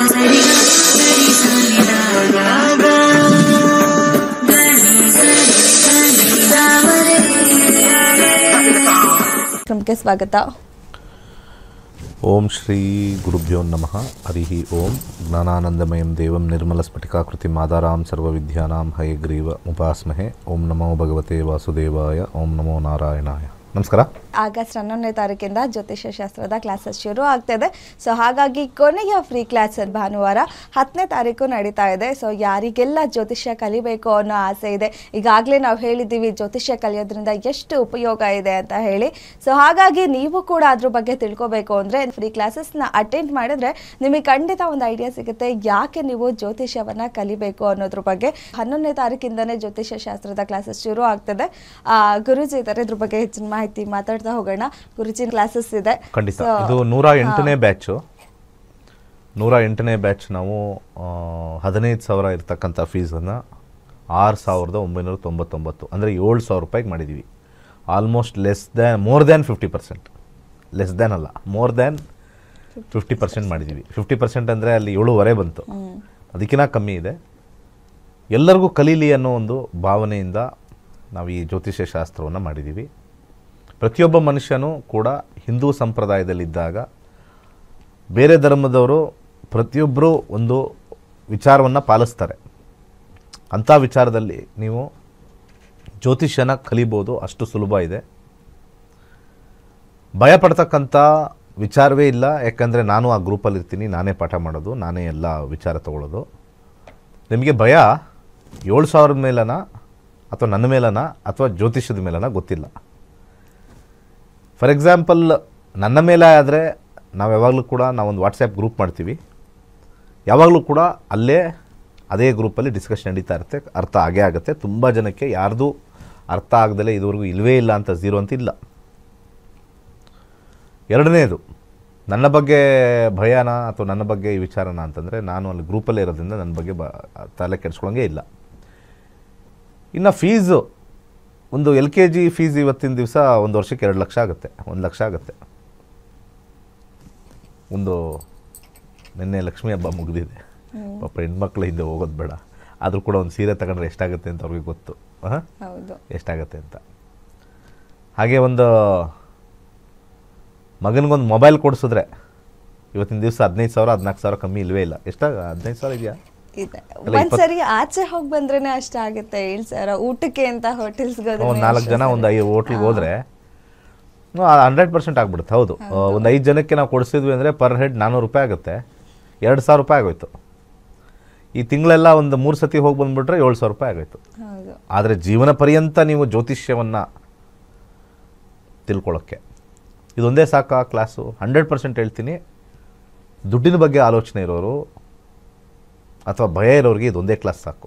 ನಮಗೆ ಸ್ವಾಗತ. ಓಂ ಶ್ರೀ ಗುರುಭ್ಯೋ ನಮಃ. ಹರಿ ಓಂ. ಜ್ಞಾನಾನಂದಮಯಂ ದೇವಂ ನಿರ್ಮಲಸ್ಫಟಿಕಾಕೃತಿಂ ಆಧಾರಾಂ ಸರ್ವವಿದ್ಯಾನಾಂ ಹಯಗ್ರೀವ ಉಪಾಸ್ಮಹೆ. ಓಂ ನಮೋ ಭಗವತೆ ವಾಸುದೇವಾಯ. ಓಂ ನಮೋ ನಾರಾಯಣಾಯ. ನಮಸ್ಕಾರ. ಆಗಸ್ಟ್ 11ನೇ ತಾರೀಕಿಂದ ಜ್ಯೋತಿಷ್ಯ ಶಾಸ್ತ್ರದ ಕ್ಲಾಸಸ್ ಶುರು ಆಗ್ತಾಯಿದೆ. ಸೊ ಹಾಗಾಗಿ ಕೊನೆಯ ಫ್ರೀ ಕ್ಲಾಸ್ ಭಾನುವಾರ 10ನೇ ತಾರೀಕು ನಡೀತಾ ಇದೆ. ಸೊ ಯಾರಿಗೆಲ್ಲ ಜ್ಯೋತಿಷ್ಯ ಕಲಿಬೇಕು ಅನ್ನೋ ಆಸೆ ಇದೆ, ಈಗಾಗಲೇ ನಾವು ಹೇಳಿದ್ದೀವಿ ಜ್ಯೋತಿಷ್ಯ ಕಲಿಯೋದ್ರಿಂದ ಎಷ್ಟು ಉಪಯೋಗ ಇದೆ ಅಂತ ಹೇಳಿ. ಸೊ ಹಾಗಾಗಿ ನೀವು ಕೂಡ ಅದ್ರ ಬಗ್ಗೆ ತಿಳ್ಕೊಬೇಕು ಅಂದರೆ ಫ್ರೀ ಕ್ಲಾಸಸ್ನ ಅಟೆಂಡ್ ಮಾಡಿದ್ರೆ ನಿಮಗೆ ಖಂಡಿತ ಒಂದು ಐಡಿಯಾ ಸಿಗುತ್ತೆ ಯಾಕೆ ನೀವು ಜ್ಯೋತಿಷ್ಯವನ್ನು ಕಲಿಬೇಕು ಅನ್ನೋದ್ರ ಬಗ್ಗೆ. 11ನೇ ತಾರೀಕಿಂದನೇ ಜ್ಯೋತಿಷ್ಯ ಶಾಸ್ತ್ರದ ಕ್ಲಾಸಸ್ ಶುರು ಆಗ್ತದೆ. ಗುರುಜಿ ಇದ್ದಾರೆ, ಇದ್ರ ಬಗ್ಗೆ ಹೆಚ್ಚಿನ ಮಾಹಿತಿ ಮಾತಾಡ್ತಾ ಹೋಗೋಣ. ಗುರುಜಿನ ಕ್ಲಾಸಸ್ ಇದೆ ಖಂಡಿತ. ಇದು 108ನೇ ಬ್ಯಾಚು. 108ನೇ ಬ್ಯಾಚ್. ನಾವು 15,000 ಇರ್ತಕ್ಕಂಥ ಫೀಸನ್ನು 6,999 ಅಂದರೆ 7,000 ರೂಪಾಯಿಗೆ ಮಾಡಿದ್ದೀವಿ. Almost more than 50%. Less than ಅಲ್ಲ, ಮೋರ್ ದ್ಯಾನ್ 50% ಮಾಡಿದ್ದೀವಿ. 50% ಅಂದರೆ ಅಲ್ಲಿ 7.5 ಬಂತು, ಅದಕ್ಕಿಂತ ಕಮ್ಮಿ ಇದೆ. ಎಲ್ಲರಿಗೂ ಕಲೀಲಿ ಅನ್ನೋ ಒಂದು ಭಾವನೆಯಿಂದ ನಾವು ಈ ಜ್ಯೋತಿಷ್ಯ ಶಾಸ್ತ್ರವನ್ನು ಮಾಡಿದ್ದೀವಿ. ಪ್ರತಿಯೊಬ್ಬ ಮನುಷ್ಯನೂ ಕೂಡ ಹಿಂದೂ ಸಂಪ್ರದಾಯದಲ್ಲಿದ್ದಾಗ ಬೇರೆ ಧರ್ಮದವರು ಪ್ರತಿಯೊಬ್ಬರೂ ಒಂದು ವಿಚಾರವನ್ನು ಪಾಲಿಸ್ತಾರೆ. ಅಂಥ ವಿಚಾರದಲ್ಲಿ ನೀವು ಜ್ಯೋತಿಷ್ಯನ ಕಲಿಬೋದು, ಅಷ್ಟು ಸುಲಭ ಇದೆ. ಭಯ ಪಡ್ತಕ್ಕಂಥ ವಿಚಾರವೇ ಇಲ್ಲ. ಯಾಕಂದರೆ ನಾನು ಆ ಗ್ರೂಪಲ್ಲಿ ಇರ್ತೀನಿ, ನಾನೇ ಪಾಠ ಮಾಡೋದು, ನಾನೇ ಎಲ್ಲ ವಿಚಾರ ತಗೊಳ್ಳೋದು. ನಿಮಗೆ ಭಯ 7,000 ಮೇಲನ ಅಥವಾ ನನ್ನ ಮೇಲನ ಅಥವಾ ಜ್ಯೋತಿಷ್ಯದ ಮೇಲನ ಗೊತ್ತಿಲ್ಲ. ಫಾರ್ ಎಕ್ಸಾಂಪಲ್ ನನ್ನ ಮೇಲೆ ಆದರೆ ನಾವು ಯಾವಾಗಲೂ ಕೂಡ ನಾವೊಂದು ವಾಟ್ಸಪ್ ಗ್ರೂಪ್ ಮಾಡ್ತೀವಿ. ಯಾವಾಗಲೂ ಕೂಡ ಅಲ್ಲೇ ಅದೇ ಗ್ರೂಪಲ್ಲಿ ಡಿಸ್ಕಷನ್ ನಡೀತಾ ಇರುತ್ತೆ. ಅರ್ಥ ಆಗೇ ಆಗುತ್ತೆ. ತುಂಬ ಜನಕ್ಕೆ ಯಾರ್ದು ಅರ್ಥ ಆಗದಲ್ಲೇ ಇದುವರೆಗೂ ಇಲ್ಲವೇ ಇಲ್ಲ ಅಂತ ಝೀರೋ ಅಂತ ಇಲ್ಲ. ಎರಡನೇದು, ನನ್ನ ಬಗ್ಗೆ ಭಯನ ಅಥವಾ ನನ್ನ ಬಗ್ಗೆ ಈ ವಿಚಾರನ ಅಂತಂದರೆ ನಾನು ಅಲ್ಲಿ ಗ್ರೂಪಲ್ಲೇ ಇರೋದ್ರಿಂದ ನನ್ನ ಬಗ್ಗೆ ತಲೆ ಕೆಡಿಸ್ಕೊಳ್ಳೋಂಗೇ ಇಲ್ಲ. ಇನ್ನು ಫೀಸು, ಒಂದು LKG ಫೀಸ್ ಇವತ್ತಿನ ದಿವಸ ಒಂದು ವರ್ಷಕ್ಕೆ 2 ಲಕ್ಷ ಆಗುತ್ತೆ, 1 ಲಕ್ಷ ಆಗುತ್ತೆ. ಒಂದು ನಿನ್ನೆ ಲಕ್ಷ್ಮೀ ಹಬ್ಬ ಮುಗಿದಿದೆ, ಪಾಪ ಹೆಣ್ಮಕ್ಳು ಹಿಂದೆ ಹೋಗೋದು ಬೇಡ. ಆದರೂ ಕೂಡ ಒಂದು ಸೀರೆ ತಗೊಂಡ್ರೆ ಎಷ್ಟಾಗುತ್ತೆ ಅಂತ ಅವ್ರಿಗೆ ಗೊತ್ತು, ಎಷ್ಟಾಗುತ್ತೆ ಅಂತ. ಹಾಗೆ ಒಂದು ಮಗನಿಗೊಂದು ಮೊಬೈಲ್ ಕೊಡಿಸಿದ್ರೆ ಇವತ್ತಿನ ದಿವಸ 15,000 14,000 ಕಮ್ಮಿ ಇಲ್ಲವೇ ಇಲ್ಲ. ಎಷ್ಟಾಗ 15,000 ಇದೆಯಾ? ಒಂದ್ಸರಿ ಆಚೆ ಹೋಗಿ ಬಂದ್ರೇನೆ ಅಷ್ಟ ಆಗುತ್ತೆ. 7,000 ಊಟಕ್ಕೆ ಅಂತ ಹೋಟೆಲ್ಸ್ಗೆ 4 ಜನ ಒಂದು 5 ಹೋಟ್ಲಿಗೆ ಹೋದ್ರೆ 100% ಆಗ್ಬಿಡುತ್ತೆ. ಹೌದು, ಒಂದು 5 ಜನಕ್ಕೆ ನಾವು ಕೊಡಿಸಿದ್ವಿ ಅಂದರೆ ಪರ್ ಹೆಡ್ 400 ರೂಪಾಯಿ ಆಗುತ್ತೆ. 2,000 ರೂಪಾಯಿ ಆಗೋಯ್ತು. ಈ ತಿಂಗಳೆಲ್ಲ ಒಂದು 3 ಸತಿ ಹೋಗಿ ಬಂದುಬಿಟ್ರೆ 7,000 ರೂಪಾಯಿ ಆಗೋಯ್ತು. ಆದರೆ ಜೀವನ ಪರ್ಯಂತ ನೀವು ಜ್ಯೋತಿಷ್ಯವನ್ನು ತಿಳ್ಕೊಳ್ಳೋಕ್ಕೆ ಇದೊಂದೇ ಸಾಕಾ ಕ್ಲಾಸು? 100% ಹೇಳ್ತೀನಿ. ದುಡ್ಡಿನ ಬಗ್ಗೆ ಆಲೋಚನೆ ಇರೋರು ಅಥವಾ ಭಯ ಇರೋರಿಗೆ ಇದೊಂದೇ ಕ್ಲಾಸ್ ಸಾಕು.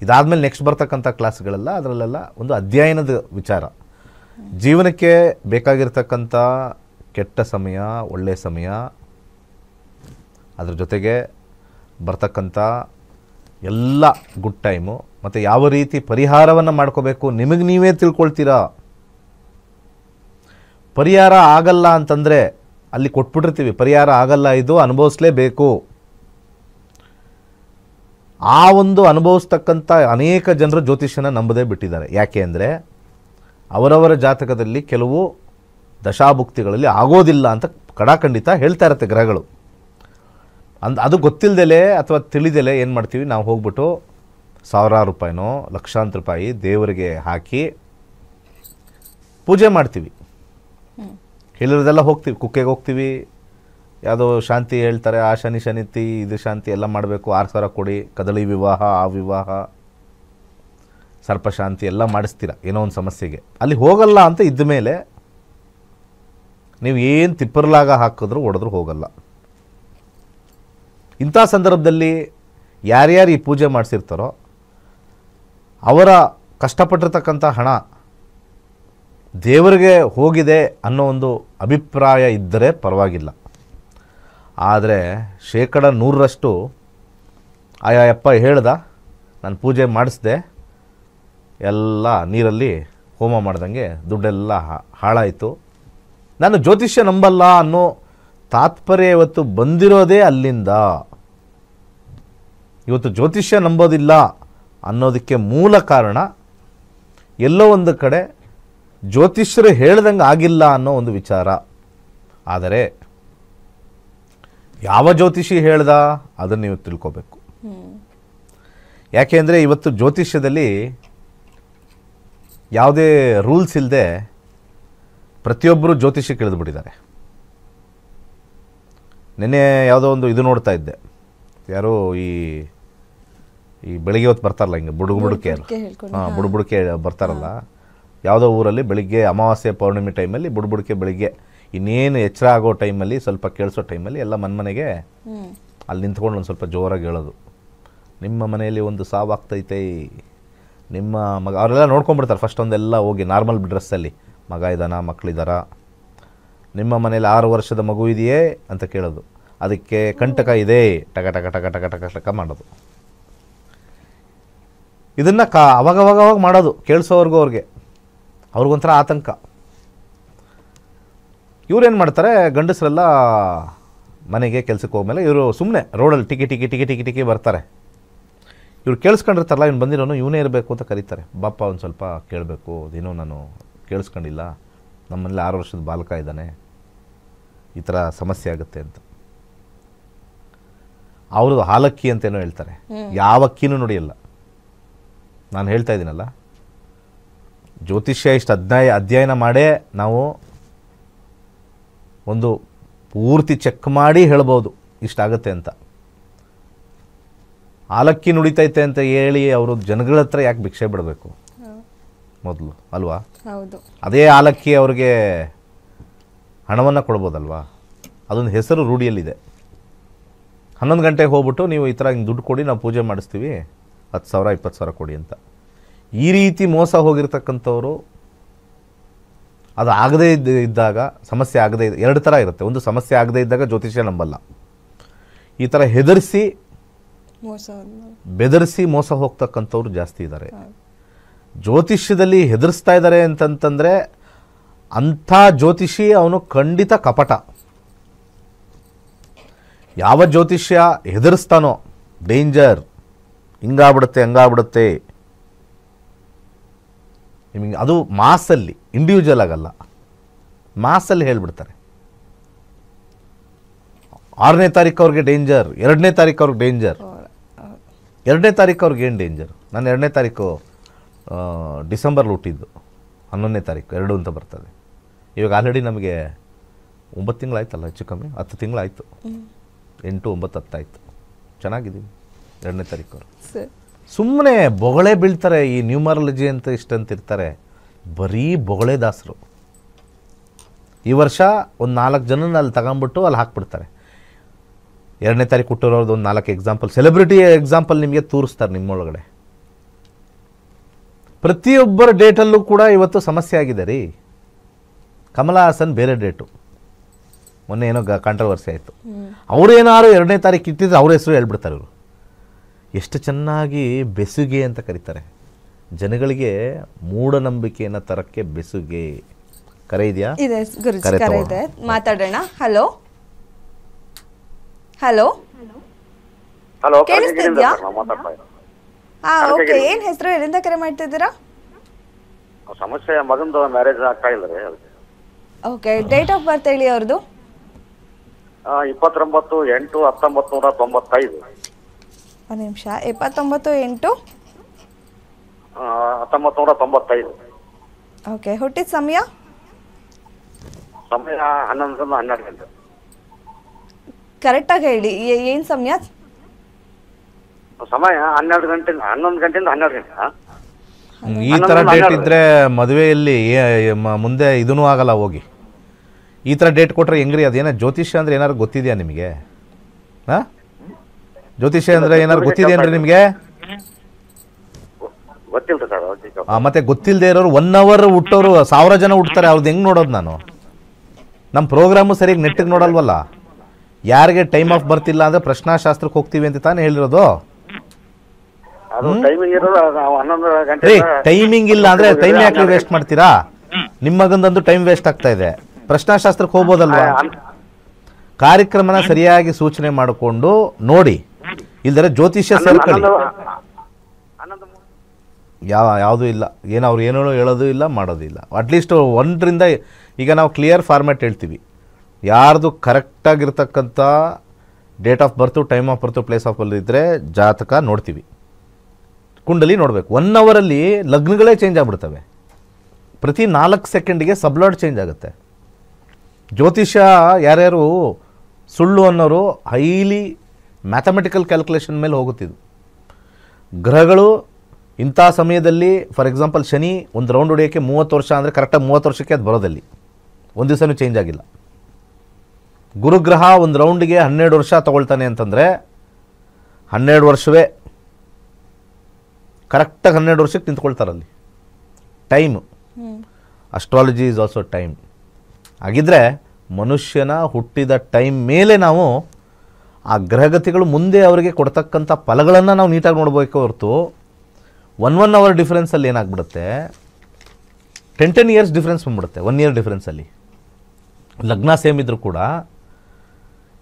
ಇದಾದಮೇಲೆ ನೆಕ್ಸ್ಟ್ ಬರ್ತಕ್ಕಂಥ ಕ್ಲಾಸ್ಗಳೆಲ್ಲ ಅದರಲ್ಲೆಲ್ಲ ಒಂದು ಅಧ್ಯಯನದ ವಿಚಾರ. ಜೀವನಕ್ಕೆ ಬೇಕಾಗಿರ್ತಕ್ಕಂಥ ಕೆಟ್ಟ ಸಮಯ, ಒಳ್ಳೆಯ ಸಮಯ, ಅದ್ರ ಜೊತೆಗೆ ಬರ್ತಕ್ಕಂಥ ಎಲ್ಲ ಗುಡ್ ಟೈಮು, ಮತ್ತು ಯಾವ ರೀತಿ ಪರಿಹಾರವನ್ನು ಮಾಡ್ಕೋಬೇಕು ನಿಮಗೆ ನೀವೇ ತಿಳ್ಕೊಳ್ತೀರಾ. ಪರಿಹಾರ ಆಗಲ್ಲ ಅಂತಂದರೆ ಅಲ್ಲಿ ಕೊಟ್ಬಿಟ್ಟಿರ್ತೀವಿ, ಪರಿಹಾರ ಆಗಲ್ಲ, ಇದು ಅನುಭವಿಸಲೇಬೇಕು. ಆ ಒಂದು ಅನುಭವಿಸ್ತಕ್ಕಂಥ ಅನೇಕ ಜನರು ಜ್ಯೋತಿಷ್ಯನ ನಂಬದೇ ಬಿಟ್ಟಿದ್ದಾರೆ. ಯಾಕೆ ಅಂದರೆ ಅವರವರ ಜಾತಕದಲ್ಲಿ ಕೆಲವು ದಶಾಭುಕ್ತಿಗಳಲ್ಲಿ ಆಗೋದಿಲ್ಲ ಅಂತ ಕಡಾಖಂಡಿತ ಹೇಳ್ತಾ ಇರುತ್ತೆ ಗ್ರಹಗಳು. ಅದು ಗೊತ್ತಿಲ್ಲದಲೇ ಅಥವಾ ತಿಳಿದಲೇ ಏನು ಮಾಡ್ತೀವಿ ನಾವು, ಹೋಗ್ಬಿಟ್ಟು 1,000 ರೂಪಾಯಿನೋ ಲಕ್ಷಾಂತರ ರೂಪಾಯಿ ದೇವರಿಗೆ ಹಾಕಿ ಪೂಜೆ ಮಾಡ್ತೀವಿ. ಹೇಳಿರೋದೆಲ್ಲ ಹೋಗ್ತೀವಿ, ಕುಕ್ಕೆಗೆ ಹೋಗ್ತೀವಿ, ಯಾವುದೋ ಶಾಂತಿ ಹೇಳ್ತಾರೆ, ಆ ಶನಿತಿ ಇದು ಶಾಂತಿ ಎಲ್ಲ ಮಾಡಬೇಕು, 6,000 ಕೊಡಿ, ಕದಳಿ ವಿವಾಹ, ಆ ವಿವಾಹ, ಸರ್ಪಶಾಂತಿ ಎಲ್ಲ ಮಾಡಿಸ್ತೀರ ಏನೋ ಒಂದು ಸಮಸ್ಯೆಗೆ. ಅಲ್ಲಿ ಹೋಗಲ್ಲ ಅಂತ ಇದ್ದ ಮೇಲೆ ನೀವು ಏನು ತಿಪ್ಪರ್ಲಾಗ ಹಾಕಿದ್ರು ಹೊಡೆದ್ರು ಹೋಗಲ್ಲ. ಇಂಥ ಸಂದರ್ಭದಲ್ಲಿ ಯಾರ್ಯಾರು ಈ ಪೂಜೆ ಮಾಡಿಸಿರ್ತಾರೋ ಅವರ ಕಷ್ಟಪಟ್ಟಿರ್ತಕ್ಕಂಥ ಹಣ ದೇವರಿಗೆ ಹೋಗಿದೆ ಅನ್ನೋ ಒಂದು ಅಭಿಪ್ರಾಯ ಇದ್ದರೆ ಪರವಾಗಿಲ್ಲ. ಆದರೆ 100% ಆಯಪ್ಪ ಹೇಳ್ದ, ನಾನು ಪೂಜೆ ಮಾಡಿಸ್ದೆ, ಎಲ್ಲ ನೀರಲ್ಲಿ ಹೋಮ ಮಾಡ್ದಂಗೆ ದುಡ್ಡೆಲ್ಲ ಹಾಳಾಯಿತು, ನಾನು ಜ್ಯೋತಿಷ್ಯ ನಂಬಲ್ಲ ಅನ್ನೋ ತಾತ್ಪರ್ಯ ಇವತ್ತು ಬಂದಿರೋದೇ ಅಲ್ಲಿಂದ. ಇವತ್ತು ಜ್ಯೋತಿಷ್ಯ ನಂಬೋದಿಲ್ಲ ಅನ್ನೋದಕ್ಕೆ ಮೂಲ ಕಾರಣ ಎಲ್ಲೋ ಒಂದು ಕಡೆ ಜ್ಯೋತಿಷ್ಯರು ಹೇಳ್ದಂಗೆ ಆಗಿಲ್ಲ ಅನ್ನೋ ಒಂದು ವಿಚಾರ. ಆದರೆ ಯಾವ ಜ್ಯೋತಿಷಿ ಹೇಳ್ದ ಅದನ್ನು ನೀವು ತಿಳ್ಕೋಬೇಕು. ಯಾಕೆ ಅಂದರೆ ಇವತ್ತು ಜ್ಯೋತಿಷ್ಯದಲ್ಲಿ ಯಾವುದೇ ರೂಲ್ಸ್ ಇಲ್ಲದೆ ಪ್ರತಿಯೊಬ್ಬರು ಜ್ಯೋತಿಷ್ಯಕ್ಕೆ ಇಳಿದುಬಿಟ್ಟಿದ್ದಾರೆ. ನಿನ್ನೆ ಯಾವುದೋ ಒಂದು ಇದು ನೋಡ್ತಾ ಇದ್ದೆ, ಯಾರೋ ಈ ಬೆಳಿಗ್ಗೆ ಹೊತ್ತು ಬರ್ತಾರಲ್ಲ, ಹಿಂಗೆ ಬುಡುಬುಡುಕೆ ಬುಡುಬುಡುಕೆ ಬರ್ತಾರಲ್ಲ, ಯಾವುದೋ ಊರಲ್ಲಿ ಬೆಳಿಗ್ಗೆ ಅಮಾವಾಸ್ಯೆ ಪೌರ್ಣಿಮೆ ಟೈಮಲ್ಲಿ ಬುಡುಬುಡುಕೆ ಬೆಳಿಗ್ಗೆ ಇನ್ನೇನು ಎಚ್ಚರ ಆಗೋ ಟೈಮಲ್ಲಿ ಸ್ವಲ್ಪ ಕೇಳಿಸೋ ಟೈಮಲ್ಲಿ ಎಲ್ಲ ಮನೆಗೆ ಅಲ್ಲಿ ನಿಂತ್ಕೊಂಡು ಒಂದು ಸ್ವಲ್ಪ ಜೋರಾಗಿ ಹೇಳೋದು, ನಿಮ್ಮ ಮನೆಯಲ್ಲಿ ಒಂದು ಸಾವಾಗ್ತೈತೆ, ನಿಮ್ಮ ಮಗ, ಅವರೆಲ್ಲ ನೋಡ್ಕೊಂಡ್ಬಿಡ್ತಾರೆ ಫಸ್ಟ್ ಒಂದೆಲ್ಲ ಹೋಗಿ ನಾರ್ಮಲ್ ಡ್ರೆಸ್ಸಲ್ಲಿ, ಮಗ ಇದ್ದಾನ, ಮಕ್ಕಳಿದ್ದಾರ, ನಿಮ್ಮ ಮನೇಲಿ 6 ವರ್ಷದ ಮಗು ಇದೆಯೇ ಅಂತ ಕೇಳೋದು, ಅದಕ್ಕೆ ಕಂಟಕ ಇದೆ, ಟಕ ಟಕ ಟಕ ಟಕ ಟಕ ಟಕ ಮಾಡೋದು. ಇದನ್ನು ಅವಾಗವಾಗ ಮಾಡೋದು ಕೇಳಿಸೋವರೆಗೂ ಅವ್ರಿಗೊಂಥರ ಆತಂಕ. ಇವ್ರೇನು ಮಾಡ್ತಾರೆ, ಗಂಡಸರೆಲ್ಲ ಮನೆಗೆ ಕೆಲಸಕ್ಕೆ ಹೋಗ್ಮೇಲೆ ಇವರು ಸುಮ್ಮನೆ ರೋಡಲ್ಲಿ ಟಿಕಿ ಬರ್ತಾರೆ. ಇವ್ರು ಕೇಳಿಸ್ಕೊಂಡಿರ್ತಾರಲ್ಲ, ಇವ್ನು ಬಂದಿರೋನು ಇವನೇ ಇರಬೇಕು ಅಂತ ಕರೀತಾರೆ. ಬಾಪ ಒಂದು ಸ್ವಲ್ಪ ಕೇಳಬೇಕು, ಅದೇನೋ ನಾನು ಕೇಳಿಸ್ಕೊಂಡಿಲ್ಲ, ನಮ್ಮನೇಲಿ 6 ವರ್ಷದ ಬಾಲಕ ಇದ್ದಾನೆ, ಈ ಥರ ಸಮಸ್ಯೆ ಆಗುತ್ತೆ ಅಂತ. ಅವ್ರದ್ದು ಹಾಲಕ್ಕಿ ಅಂತೇನೋ ಹೇಳ್ತಾರೆ, ಯಾವ ಅಕ್ಕಿನೂ ನುಡಿಯಲ್ಲ. ನಾನು ಹೇಳ್ತಾ ಇದ್ದೀನಲ್ಲ, ಜ್ಯೋತಿಷ್ಯ ಇಷ್ಟು ಅಧ್ಯಯನ ಮಾಡೇ ನಾವು ಒಂದು ಪೂರ್ತಿ ಚೆಕ್ ಮಾಡಿ ಹೇಳ್ಬೋದು ಇಷ್ಟಾಗುತ್ತೆ ಅಂತ. ಹಾಲಕ್ಕಿ ನುಡಿತೈತೆ ಅಂತ ಹೇಳಿ ಅವರು ಜನಗಳ ಹತ್ರ ಯಾಕೆ ಭಿಕ್ಷೆ ಬಿಡಬೇಕು ಮೊದಲು, ಅಲ್ವಾ? ಅದೇ ಹಾಲಕ್ಕಿ ಅವ್ರಿಗೆ ಹಣವನ್ನು ಕೊಡ್ಬೋದಲ್ವಾ? ಅದೊಂದು ಹೆಸರು ರೂಢಿಯಲ್ಲಿದೆ. 11 ಗಂಟೆಗೆ ಹೋಗ್ಬಿಟ್ಟು ನೀವು ಈ ಥರ ಹಿಂಗೆ ದುಡ್ಡು ಕೊಡಿ, ನಾವು ಪೂಜೆ ಮಾಡಿಸ್ತೀವಿ, 10,000 20,000 ಕೊಡಿ ಅಂತ. ಈ ರೀತಿ ಮೋಸ ಹೋಗಿರ್ತಕ್ಕಂಥವ್ರು, ಅದು ಆಗದೇ ಇದ್ದಾಗ, ಸಮಸ್ಯೆ ಆಗದೇ ಎರಡು ಥರ ಇರುತ್ತೆ. ಒಂದು, ಸಮಸ್ಯೆ ಆಗದೇ ಇದ್ದಾಗ ಜ್ಯೋತಿಷ್ಯ ನಂಬಲ್ಲ. ಈ ಥರ ಬೆದರಿಸಿ ಮೋಸ ಹೋಗ್ತಕ್ಕಂಥವ್ರು ಜಾಸ್ತಿ ಇದ್ದಾರೆ. ಜ್ಯೋತಿಷ್ಯದಲ್ಲಿ ಹೆದರಿಸ್ತಾ ಇದ್ದಾರೆ ಅಂತಂತಂದರೆ ಅಂಥ ಜ್ಯೋತಿಷಿ ಅವನು ಖಂಡಿತ ಕಪಟ. ಯಾವ ಜ್ಯೋತಿಷ್ಯ ಹೆದರಿಸ್ತಾನೋ ಡೇಂಜರ್, ಹಿಂಗಾಗ್ಬಿಡುತ್ತೆ ಹಂಗಾಗ್ಬಿಡುತ್ತೆ, ನಿಮಗೆ ಅದು ಮಾಸಲ್ಲಿ, ಇಂಡಿವಿಜುವಲ್ ಆಗಲ್ಲ, ಮಾಸಲ್ಲಿ ಹೇಳ್ಬಿಡ್ತಾರೆ. 6ನೇ ತಾರೀಕು ಅವ್ರಿಗೆ ಡೇಂಜರ್, 2ನೇ ತಾರೀಕು ಅವ್ರಿಗೆ ಡೇಂಜರ್. 2ನೇ ತಾರೀಕು ಅವ್ರಿಗೆ ಏನು ಡೇಂಜರ್? ನಾನು 2ನೇ ತಾರೀಕು ಡಿಸೆಂಬರ್ಲಿ ಹುಟ್ಟಿದ್ದು, 11ನೇ ತಾರೀಕು 2 ಅಂತ ಬರ್ತದೆ. ಇವಾಗ ಆಲ್ರೆಡಿ ನಮಗೆ 9 ತಿಂಗಳಾಯ್ತಲ್ಲ, ಹೆಚ್ಚು ಕಮ್ಮಿ 10 ತಿಂಗಳಾಯಿತು. 8, 9, 10 ಆಯಿತು. ಚೆನ್ನಾಗಿದ್ದೀವಿ. 2ನೇ ತಾರೀಕು ಅವರು ಸುಮ್ಮನೆ ಬೊಗಳೆ ಬೀಳ್ತಾರೆ. ಈ ನ್ಯೂಮರಾಲಜಿ ಅಂತ ಇಷ್ಟಂತ ಇರ್ತಾರೆ, ಬರೀ ಬೊಗಳೆ ದಾಸರು. ಈ ವರ್ಷ ಒಂದು 4 ಜನನ ಅಲ್ಲಿ ತಗೊಂಬಿಟ್ಟು ಅಲ್ಲಿ ಹಾಕ್ಬಿಡ್ತಾರೆ. 2ನೇ ತಾರೀಕು ಹುಟ್ಟಿರೋದು ಒಂದು 4 ಎಕ್ಸಾಂಪಲ್, ಸೆಲೆಬ್ರಿಟಿ ಎಕ್ಸಾಂಪಲ್ ನಿಮಗೆ ತೋರಿಸ್ತಾರೆ ನಿಮ್ಮೊಳಗಡೆ. ಪ್ರತಿಯೊಬ್ಬರ ಡೇಟಲ್ಲೂ ಕೂಡ ಇವತ್ತು ಸಮಸ್ಯೆ ಆಗಿದೆ ರೀ. ಕಮಲಾ ಹಾಸನ್ ಬೇರೆ ಡೇಟು, ಮೊನ್ನೆ ಏನೋ ಕಾಂಟ್ರವರ್ಸಿ ಆಯಿತು. ಅವರೇನಾದ್ರು 2ನೇ ತಾರೀಕು ಇಟ್ಟಿದ್ರೆ ಅವ್ರ ಹೆಸರು ಹೇಳ್ಬಿಡ್ತಾರೆ. ಇವರು ಎಷ್ಟು ಚೆನ್ನಾಗಿ ಬೆಸುಗೆ ಅಂತ ಕರೀತಾರೆ. ಜನಗಳಿಗೆ ಮೂಢನಂಬಿಕೆಯನ್ನು ತರಕ್ಕೆ ಬೆಸುಗೆ. ಕರೆ ಇದೆಯಾ? ಇದೆ ಗುರುಜಿ, ಕರೆ ಇದೆ, ಮಾತಾಡೋಣ. ಹಲೋ ಹಲೋ ಹಲೋ, ಕೇಳಿಸ್ತಿದ್ಯಾ? ಓಕೆ, ಏನು ಹೆಸರು, ಎಲ್ಲಿಂದ ಕರೆ ಮಾಡ್ತಿದ್ದೀರಾ? ಸಮಸ್ಯೆ, ಮಗಂದು ಮ್ಯಾರೇಜ್ ಆಗ್ತಾ ಇಲ್ಲ ರೀ. ಓಕೆ, ಡೇಟ್ ಆಫ್ ಬರ್ತ್ ಹೇಳಿ ಅವ್ರದ್ದು. 29/8/1995. ಒಂದು ನಿಮಿಷ, 29/8/1995. ಓಕೆ, ಹುಟ್ಟಿದ ಸಮಯ? ಸಮಯ 11 ಗಂಟೆ. ಕರೆಕ್ಟಾಗಿ ಹೇಳಿ, ಏನು ಸಮಯ? ಸಮಯ 11 ಗಂಟೆಯಿಂದ 12 ಗಂಟೆ. ಈ ಥರ ಡೇಟ್ ಇದ್ದರೆ ಮದುವೆಯಲ್ಲಿ ಮುಂದೆ ಇದೂ ಆಗಲ್ಲ. ಹೋಗಿ ಈ ಥರ ಡೇಟ್ ಕೊಟ್ಟರೆ ಹೆಂಗ್ರಿ? ಅದೇನೋ ಜ್ಯೋತಿಷ್ಯ ಅಂದರೆ ಏನಾದ್ರು ಗೊತ್ತಿದೆಯಾ ನಿಮಗೆ? ಹಾಂ, ಜ್ಯೋತಿಷ್ಯ ಅಂದರೆ ಏನಾದ್ರು ಗೊತ್ತಿದೆಯೇನ್ರಿ ನಿಮಗೆ? ಗೊತ್ತಿಲ್ಲ ಸರ್. ಮತ್ತೆ ಗೊತ್ತಿಲ್ಲದೆ ಇರೋರು 1 hour ಹುಟ್ಟೋರು 1000 ಜನ ಹುಡ್ತಾರೆ. ಅವ್ರದ್ದು ಹೆಂಗೆ ನೋಡೋದು ನಾನು? ನಮ್ಮ ಪ್ರೋಗ್ರಾಮು ಸರಿಯಾಗಿ ನೆಟ್ಟಿಗೆ ನೋಡಲ್ವಲ್ಲ. ಯಾರಿಗೆ ಟೈಮ್ ಆಫ್ ಬರ್ತಿಲ್ಲ ಅಂದರೆ ಪ್ರಶ್ನಾಶಾಸ್ತ್ರಕ್ಕೆ ಹೋಗ್ತೀವಿ ಅಂತ ತಾನೇ ಹೇಳಿರೋದು. ಟೈಮಿಂಗ್ ಇಲ್ಲ ಅಂದರೆ ಟೈಮ್ ಯಾಕೆ ವೇಸ್ಟ್ ಮಾಡ್ತೀರಾ? ನಿಮ್ಮ ಮಗಂದಂದು ಟೈಮ್ ವೇಸ್ಟ್ ಆಗ್ತಾ ಇದೆ. ಪ್ರಶ್ನಾಶಾಸ್ತ್ರಕ್ಕೆ ಹೋಗ್ಬೋದಲ್ವಾ? ಕಾರ್ಯಕ್ರಮನ ಸರಿಯಾಗಿ ಸೂಚನೆ ಮಾಡಿಕೊಂಡು ನೋಡಿ, ಇಲ್ದರೆ ಜ್ಯೋತಿಷ್ಯ ಸೇರ್ಕೊಳ್ಳಿ. ಯಾವುದೂ ಇಲ್ಲ, ಏನು ಅವ್ರು ಏನೋ ಹೇಳೋದು ಇಲ್ಲ, ಮಾಡೋದು ಇಲ್ಲ. ಅಟ್ಲೀಸ್ಟ್ 1ರಿಂದ ಈಗ ನಾವು ಕ್ಲಿಯರ್ ಫಾರ್ಮ್ಯಾಟ್ ಹೇಳ್ತೀವಿ. ಯಾರ್ದು ಕರೆಕ್ಟಾಗಿರ್ತಕ್ಕಂಥ date of birth, time of birth, place of birth ಇದ್ದರೆ ಜಾತಕ ನೋಡ್ತೀವಿ, ಕುಂಡಲಿ ನೋಡಬೇಕು. 1 ಅವರಲ್ಲಿ ಲಗ್ನಗಳೇ ಚೇಂಜ್ ಆಗಿಬಿಡ್ತವೆ. ಪ್ರತಿ 4 ಸೆಕೆಂಡಿಗೆ ಸಬ್ಲಾಡ್ ಚೇಂಜ್ ಆಗುತ್ತೆ. ಜ್ಯೋತಿಷ್ಯ ಯಾರ್ಯಾರು ಸುಳ್ಳು ಅನ್ನೋರು ಹೈಲಿ ಮ್ಯಾಥಮೆಟಿಕಲ್ ಕ್ಯಾಲ್ಕುಲೇಷನ್ ಮೇಲೆ ಹೋಗುತ್ತಿದ್ದು. ಗ್ರಹಗಳು ಇಂಥ ಸಮಯದಲ್ಲಿ ಫಾರ್ ಎಕ್ಸಾಂಪಲ್ ಶನಿ ಒಂದು ರೌಂಡ್ ಹೊಡೆಯೋಕ್ಕೆ 30 ವರ್ಷ ಅಂದರೆ ಕರೆಕ್ಟಾಗಿ 30 ವರ್ಷಕ್ಕೆ ಅದು ಬರೋದಲ್ಲಿ ಒಂದು ದಿವಸನೂ ಚೇಂಜ್ ಆಗಿಲ್ಲ. ಗುರುಗ್ರಹ ಒಂದು ರೌಂಡಿಗೆ 12 ವರ್ಷ ತೊಗೊಳ್ತಾನೆ ಅಂತಂದರೆ 12 ವರ್ಷವೇ ಕರೆಕ್ಟಾಗಿ 12 ವರ್ಷಕ್ಕೆ ನಿಂತ್ಕೊಳ್ತಾರಲ್ಲಿ. Time, astrology is also time. ಹಾಗಿದ್ರೆ ಮನುಷ್ಯನ ಹುಟ್ಟಿದ ಟೈಮ್ ಮೇಲೆ ನಾವು ಆ ಗ್ರಹಗತಿಗಳು ಮುಂದೆ ಅವರಿಗೆ ಕೊಡ್ತಕ್ಕಂಥ ಫಲಗಳನ್ನು ನಾವು ನೀಟಾಗಿ ನೋಡಬೇಕು ಹೊರತು 1 ಅವರ್ ಡಿಫ್ರೆನ್ಸಲ್ಲಿ ಏನಾಗ್ಬಿಡುತ್ತೆ, 10 ಇಯರ್ಸ್ ಡಿಫ್ರೆನ್ಸ್ ಬಂದ್ಬಿಡುತ್ತೆ 1 ಇಯರ್ ಡಿಫ್ರೆನ್ಸಲ್ಲಿ. ಲಗ್ನ ಸೇಮ್ ಇದ್ದರೂ ಕೂಡ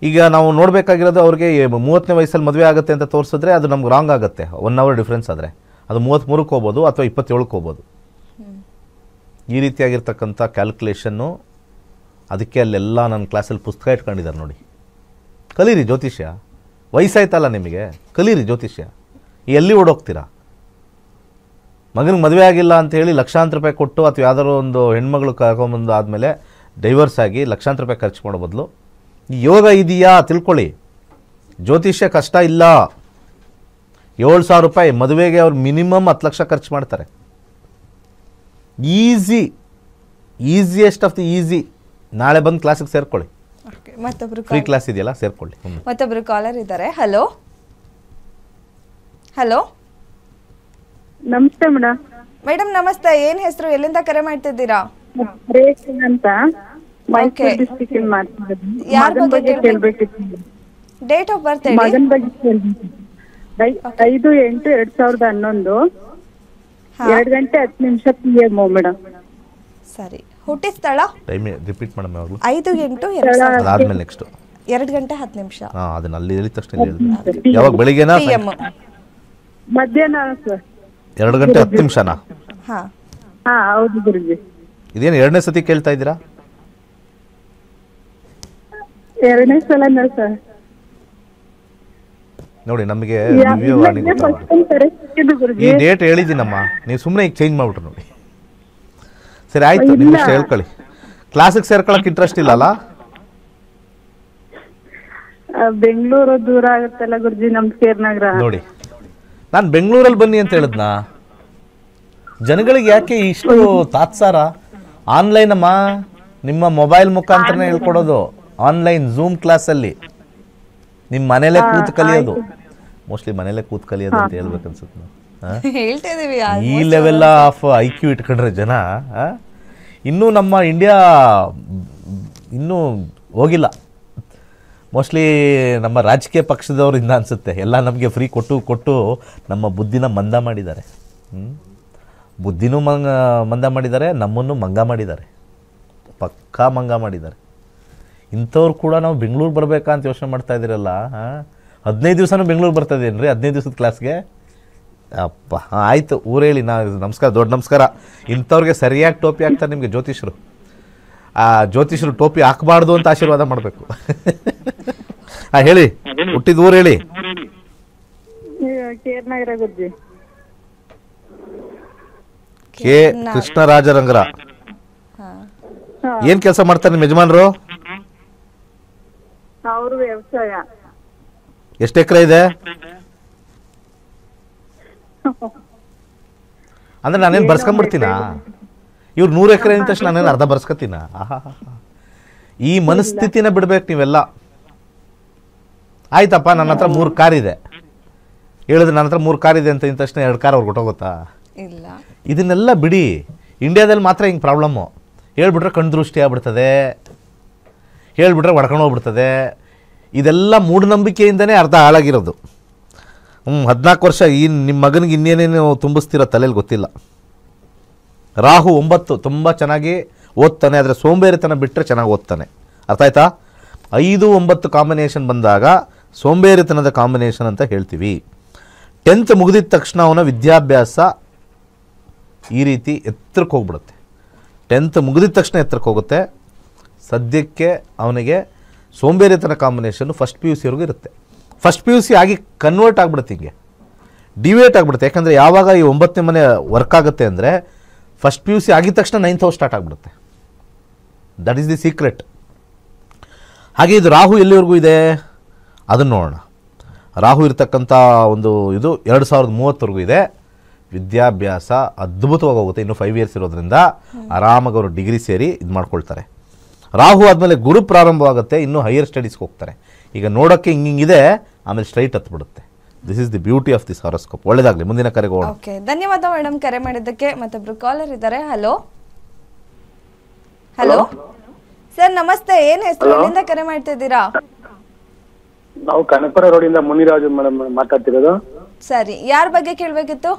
ಈಗ ನಾವು ನೋಡಬೇಕಾಗಿರೋದು ಅವ್ರಿಗೆ 30ನೇ ವಯಸ್ಸಲ್ಲಿ ಮದುವೆ ಆಗುತ್ತೆ ಅಂತ ತೋರಿಸಿದ್ರೆ ಅದು ನಮ್ಗೆ ರಾಂಗ್ ಆಗುತ್ತೆ. 1 ಅವರ್ ಡಿಫ್ರೆನ್ಸ್ ಆದರೆ ಅದು 33ಕ್ಕೆ ಹೋಗ್ಬೋದು ಅಥವಾ 27ಕ್ಕೆ ಹೋಗ್ಬೋದು. ಈ ರೀತಿಯಾಗಿರ್ತಕ್ಕಂಥ ಕ್ಯಾಲ್ಕುಲೇಷನ್ನು. ಅದಕ್ಕೆ ಅಲ್ಲೆಲ್ಲ ನನ್ನ ಕ್ಲಾಸಲ್ಲಿ ಪುಸ್ತಕ ಇಟ್ಕೊಂಡಿದ್ದಾರೆ ನೋಡಿ. ಕಲೀರಿ ಜ್ಯೋತಿಷ್ಯ, ವಯಸ್ಸಾಯ್ತಲ್ಲ ನಿಮಗೆ, ಕಲೀರಿ ಜ್ಯೋತಿಷ್ಯ. ಎಲ್ಲಿ ಓಡೋಗ್ತೀರಾ? ಮಗನಿಗೆ ಮದುವೆ ಆಗಿಲ್ಲ ಅಂತ ಹೇಳಿ ಲಕ್ಷಾಂತರ ರೂಪಾಯಿ ಕೊಟ್ಟು ಅಥವಾ ಯಾವ್ದಾದ್ರು ಒಂದು ಹೆಣ್ಮಗಳು ಕರ್ಕೊಂಬಂದು ಆದಮೇಲೆ ಡೈವರ್ಸ್ ಆಗಿ ಲಕ್ಷಾಂತರ ರೂಪಾಯಿ ಖರ್ಚು ಮಾಡೋ ಬದಲು ಈ ಯೋಗ ಇದೆಯಾ ತಿಳ್ಕೊಳ್ಳಿ. ಜ್ಯೋತಿಷ್ಯ ಕಷ್ಟ ಇಲ್ಲ. 7,000 ರೂಪಾಯಿ ಮದುವೆಗೆ ಅವ್ರು ಮಿನಿಮಮ್ 10 ಲಕ್ಷ ಖರ್ಚು ಮಾಡ್ತಾರೆ. Easiest of the easy. ನಾಳೆ ಬಂದು ಕ್ಲಾಸಿಗೆ ಸೇರ್ಕೊಳ್ಳಿ. ಮತ್ತೊಬ್ರು ಫ್ರೀ ಕ್ಲಾಸ್ ಇದೆಯಲ್ಲ, ಸೇರ್ಕೊಳ್ಳಿ. ಮತ್ತೊಬ್ರು ಕಾಲರ್ ಇದ್ದಾರೆ. ಹಲೋ ಹಲೋ ನಮಸ್ತೆ ಮೇಡಮ್. ಮೇಡಮ್ ನಮಸ್ತೆ. ಏನ್ ಹೆಸರು, ಎಲ್ಲಿಂದ ಕರೆ ಮಾಡ್ತಿದ್ದೀರಾ? ರೇಖಾ ಅಂತ ಮೈಸೂರು ಡಿಸ್ಟ್ರಿಕ್ಟ್ ಇಂದ ಮಾತಾಡೋದು. ಯಾರ್ ಮಗನ್ ಬಗ್ಗೆ ಬಗ್ಗೆ ಕೇಳ್ಬೇಕಿತ್ತು. ಡೇಟ್ ಆಫ್ ಬರ್ತ್ ಹೇಳಿ. ಮಗನ್ ಬಗ್ಗೆ ಕೇಳ್ಬೇಕಿತ್ತು. 5/8/2011 2 ಗಂಟೆ 10 ನಿಮಿಷ PM ಮೇಡಮ್. ಸರಿ. ಹುಟ್ಟಿದ ಸ್ಥಳ ಟೈಮ್ ರಿಪೀಟ್ ಮಾಡಮ್ಮ ಯಾವಾಗಲೂ. 5/8/2000. ಅದಾದ್ಮೇಲೆ ನೆಕ್ಸ್ಟ್ 2 ಗಂಟೆ 10 ನಿಮಿಷ. ಹಾಂ, ಅದನ್ನ ಅಲ್ಲಿ ಹೇಳಿದ ತಕ್ಷಣ ಹೇಳಿದ್ರು. ಯಾವಾಗ ಬೆಳಿಗ್ಗೆನಾ PM. ಮಧ್ಯಾಹ್ನ ಸರ್. 2 ಗಂಟೆ 10 ನಿಮಿಷನಾ? ಹಾ ಹೌದು ಗುರುಜಿ. ಇದೇನು 2ನೇ ಸತಿ ಕೇಳ್ತಾ ಇದ್ದೀರಾ? 2ನೇ ಸಲನ ಸರ್. ನೋಡಿ, ನಮಗೆ ದಿವ್ಯವಾಣಿ ಈ ಡೇಟ್ ಹೇಳಿದ್ದೀನಮ್ಮ, ನೀವು ಸುಮ್ಮನೆ ಈಗ ಚೇಂಜ್ ಮಾಡ್ಬಿಟ್ರು ನೋಡಿ. ಸರಿ ಆಯ್ತು, ನಿಮ್ಮ ಇಷ್ಟ ಹೇಳ್ಕೊಳ್ಳಿ. ಕ್ಲಾಸಿಗೆ ಸೇರ್ಕೊಳ್ಳೋಕೆ ಇಂಟ್ರೆಸ್ಟ್ ಇಲ್ಲ ಅಲ್ಲ? ಬೆಂಗಳೂರು ದೂರ ಆಗುತ್ತಲ್ಲ ಗುರುಜಿ, ನಮ್ ಕೇರ್ನಗರ. ನೋಡಿ, ನಾನು ಬೆಂಗಳೂರಲ್ಲಿ ಬನ್ನಿ ಅಂತ ಹೇಳಿದ್ನಾ? ಜನಗಳಿಗೆ ಯಾಕೆ ಇಷ್ಟು ತಾತ್ಸಾರ? ಆನ್ಲೈನ್ ಅಮ್ಮ, ನಿಮ್ಮ ಮೊಬೈಲ್ ಮುಖಾಂತರನೇ ಹೇಳ್ಕೊಡೋದು. ಆನ್ಲೈನ್ ಝೂಮ್ ಕ್ಲಾಸಲ್ಲಿ ನಿಮ್ಮ ಮನೇಲೆ ಕೂತ್ ಕಲಿಯೋದು. ಮೋಸ್ಟ್ಲಿ ಮನೇಲೆ ಕೂತ್ ಕಲಿಯೋದು ಅಂತ ಹೇಳ್ಬೇಕನ್ಸುತ್ತೆ. ಹೇಳ್ತಾ ಇದೀವಿ. ಈ ಲೆವೆಲ್ ಆಫ್ IQ ಇಟ್ಕೊಂಡ್ರೆ ಜನ. ಇನ್ನೂ ನಮ್ಮ ಇಂಡಿಯಾ ಇನ್ನೂ ಹೋಗಿಲ್ಲ. ಮೋಸ್ಟ್ಲಿ ನಮ್ಮ ರಾಜಕೀಯ ಪಕ್ಷದವರಿಂದ ಅನಿಸುತ್ತೆ. ಎಲ್ಲ ನಮಗೆ ಫ್ರೀ ಕೊಟ್ಟು ನಮ್ಮ ಬುದ್ಧಿನ ಮಂದ ಮಾಡಿದ್ದಾರೆ. ಬುದ್ಧಿನೂ ಮಂದ ಮಾಡಿದ್ದಾರೆ, ನಮ್ಮನ್ನು ಮಂಗ ಮಾಡಿದ್ದಾರೆ, ಪಕ್ಕಾ ಮಂಗ ಮಾಡಿದ್ದಾರೆ. ಇಂಥವ್ರು ಕೂಡ ನಾವು ಬೆಂಗಳೂರು ಬರಬೇಕಾ ಅಂತ ಯೋಚನೆ ಮಾಡ್ತಾ ಇದ್ದೀರಲ್ಲ. 15 ದಿವಸನೂ ಬೆಂಗಳೂರು ಬರ್ತಾ ಇದ್ದೀರಿ 15 ದಿವಸದ ಕ್ಲಾಸ್ಗೆ. ಅಪ್ಪ ಆಯಿತು, ಊರು ಹೇಳಿ. ನಮಸ್ಕಾರ, ದೊಡ್ಡ ನಮಸ್ಕಾರ. ಇಂಥವ್ರಿಗೆ ಸರಿಯಾಗಿ ಟೋಪಿ ಹಾಕ್ತಾರೆ ನಿಮಗೆ ಜ್ಯೋತಿಷರು. ಆ ಜ್ಯೋತಿಷರು ಟೋಪಿ ಹಾಕಬಾರ್ದು ಅಂತ ಆಶೀರ್ವಾದ ಮಾಡಬೇಕು. ಹೇಳಿ, ಹುಟ್ಟಿದ ಊರು ಹೇಳಿ. ಕೇರ್ನಗರ ಗುರುಜಿ. ಕೆ ಕೃಷ್ಣರಾಜರಂಗರ. ಏನ್ ಕೆಲಸ ಮಾಡ್ತಾರೆ ನಿಮ್ಮ ಯಜಮಾನರು? ಅವರು ವ್ಯವಸಾಯ. ಎಷ್ಟು ಎಕರೆ ಇದೆ? ಅಂದ್ರೆ ನಾನೇನು ಬರ್ಸ್ಕೊಂಡ್ಬಿಡ್ತೀನಾ? ಇವ್ರು 100 ಎಕರೆ ಅಂದ ತಕ್ಷಣ ನಾನೇನು ಅರ್ಧ ಬರ್ಸ್ಕೊತೀನ? ಈ ಮನಸ್ಥಿತಿನ ಬಿಡ್ಬೇಕು ನೀವೆಲ್ಲ. ಆಯ್ತಪ್ಪ, ನನ್ನ ಹತ್ರ 3 ಕಾರ್ ಇದೆ ಹೇಳಿದ್ರೆ, ನನ್ನ ಹತ್ರ 3 ಕಾರ್ ಇದೆ ಅಂತ ಇಂದ ತಕ್ಷಣ 2 ಕಾರ್ ಅವ್ರಿಗೆ ಹೊಟ್ಟೋಗುತ್ತಾ? ಇಲ್ಲ. ಇದನ್ನೆಲ್ಲ ಬಿಡಿ. ಇಂಡಿಯಾದಲ್ಲಿ ಮಾತ್ರ ಹಿಂಗೆ ಪ್ರಾಬ್ಲಮ್ಮು. ಹೇಳ್ಬಿಟ್ರೆ ಕಣ್ದೃಷ್ಟಿ ಆಗ್ಬಿಡ್ತದೆ, ಹೇಳ್ಬಿಟ್ರೆ ಹೊಡ್ಕೊಂಡು ಹೋಗ್ಬಿಡ್ತದೆ. ಇದೆಲ್ಲ ಮೂಢನಂಬಿಕೆಯಿಂದನೇ ಅರ್ಧ ಹಾಳಾಗಿರೋದು. 14 ವರ್ಷ ನಿಮ್ಮ ಮಗನಿಗೆ ಇನ್ನೇನೇನು ತುಂಬಿಸ್ತಿರೋ ತಲೆಯಲ್ಲಿ ಗೊತ್ತಿಲ್ಲ. ರಾಹು 9 ತುಂಬ ಚೆನ್ನಾಗಿ ಓದ್ತಾನೆ, ಆದರೆ ಸೋಂಬೇರಿತನ ಬಿಟ್ಟರೆ ಚೆನ್ನಾಗಿ ಓದ್ತಾನೆ. ಅರ್ಥ ಆಯ್ತಾ? 5-9 ಕಾಂಬಿನೇಷನ್ ಬಂದಾಗ ಸೋಂಬೇರಿತನದ ಕಾಂಬಿನೇಷನ್ ಅಂತ ಹೇಳ್ತೀವಿ. 10th ಮುಗಿದಿದ ತಕ್ಷಣ ಅವನ ವಿದ್ಯಾಭ್ಯಾಸ ಈ ರೀತಿ ಎತ್ತರಕ್ಕೆ ಹೋಗ್ಬಿಡುತ್ತೆ. 10th ಮುಗಿದಿದ ತಕ್ಷಣ ಎತ್ತರಕ್ಕೆ ಹೋಗುತ್ತೆ. ಸದ್ಯಕ್ಕೆ ಅವನಿಗೆ ಸೋಂಬೇರಿತನ ಕಾಂಬಿನೇಷನ್ನು ಫಸ್ಟ್ ಪಿ ಯು ಸಿವರೆಗೂ ಇರುತ್ತೆ. ಫಸ್ಟ್ ಪಿ ಯು ಸಿ ಆಗಿ ಕನ್ವರ್ಟ್ ಆಗಿಬಿಡುತ್ತೆ, ಹಿಂಗೆ ಡಿವೇಟ್ ಆಗಿಬಿಡುತ್ತೆ. ಯಾಕಂದರೆ ಯಾವಾಗ ಈ 9ನೇ ಮನೆ ವರ್ಕ್ ಆಗುತ್ತೆ ಅಂದರೆ ಫಸ್ಟ್ ಪಿ ಯು ಸಿ ಆಗಿದ ತಕ್ಷಣ 9th ಹೌಸ್ ಸ್ಟಾರ್ಟ್ ಆಗಿಬಿಡುತ್ತೆ. That is the secret. ಹಾಗೆ ಇದು ರಾಹು ಎಲ್ಲಿವರೆಗೂ ಇದೆ ಅದನ್ನು ನೋಡೋಣ. ರಾಹು ಇರ್ತಕ್ಕಂಥ ಒಂದು ಇದು 2030ವರೆಗೂ ಇದೆ. ವಿದ್ಯಾಭ್ಯಾಸ ಅದ್ಭುತವಾಗಿ ಹೋಗುತ್ತೆ. ಇನ್ನು 5 ಇಯರ್ಸ್ ಇರೋದ್ರಿಂದ ಆರಾಮಾಗಿ ಅವರು ಡಿಗ್ರಿ ಸೇರಿ ಇದು ಮಾಡ್ಕೊಳ್ತಾರೆ. ರಾಹು ಆದಮೇಲೆ ಗುರು ಪ್ರಾರಂಭವಾಗುತ್ತೆ, ಇನ್ನೂ ಹೈಯರ್ ಸ್ಟಡೀಸ್ಗೆ ಹೋಗ್ತಾರೆ. ಈಗ ನೋಡೋಕ್ಕೆ ಹಿಂಗಿದೆ, ಆಮೇಲೆ ಸ್ಟ್ರೈಟ್ ಹತ್ಬಿಡುತ್ತೆ. This is the beauty of this horoscope. ಒಳ್ಳೆಯದಾಗಲಿ. ಮುಂದಿನ ಕರೆಗೆ ಹೋಗೋಣ. ಓಕೆ, ಧನ್ಯವಾದ ಮೇಡಮ್ ಕರೆ ಮಾಡಿದ್ದಕ್ಕೆ. ಮತ್ತೊಬ್ರು ಕಾಲರ್ ಇದ್ದಾರೆ. ಹಲೋ ಹಲೋ ಸರ್, ನಮಸ್ತೆ. ಏನು ಹೆಸರು, ಎಲ್ಲಿಂದ ಕರೆ ಮಾಡ್ತಿದ್ದೀರಾ? ನಾವು ಕನಕಪುರ ರೋಡಿಂದ ಮುನಿರಾಜು ಮೇಡಮ್ ಮಾತಾಡ್ತಿರೋದು. ಸರಿ, ಯಾರ ಬಗ್ಗೆ ಕೇಳಬೇಕಿತ್ತು?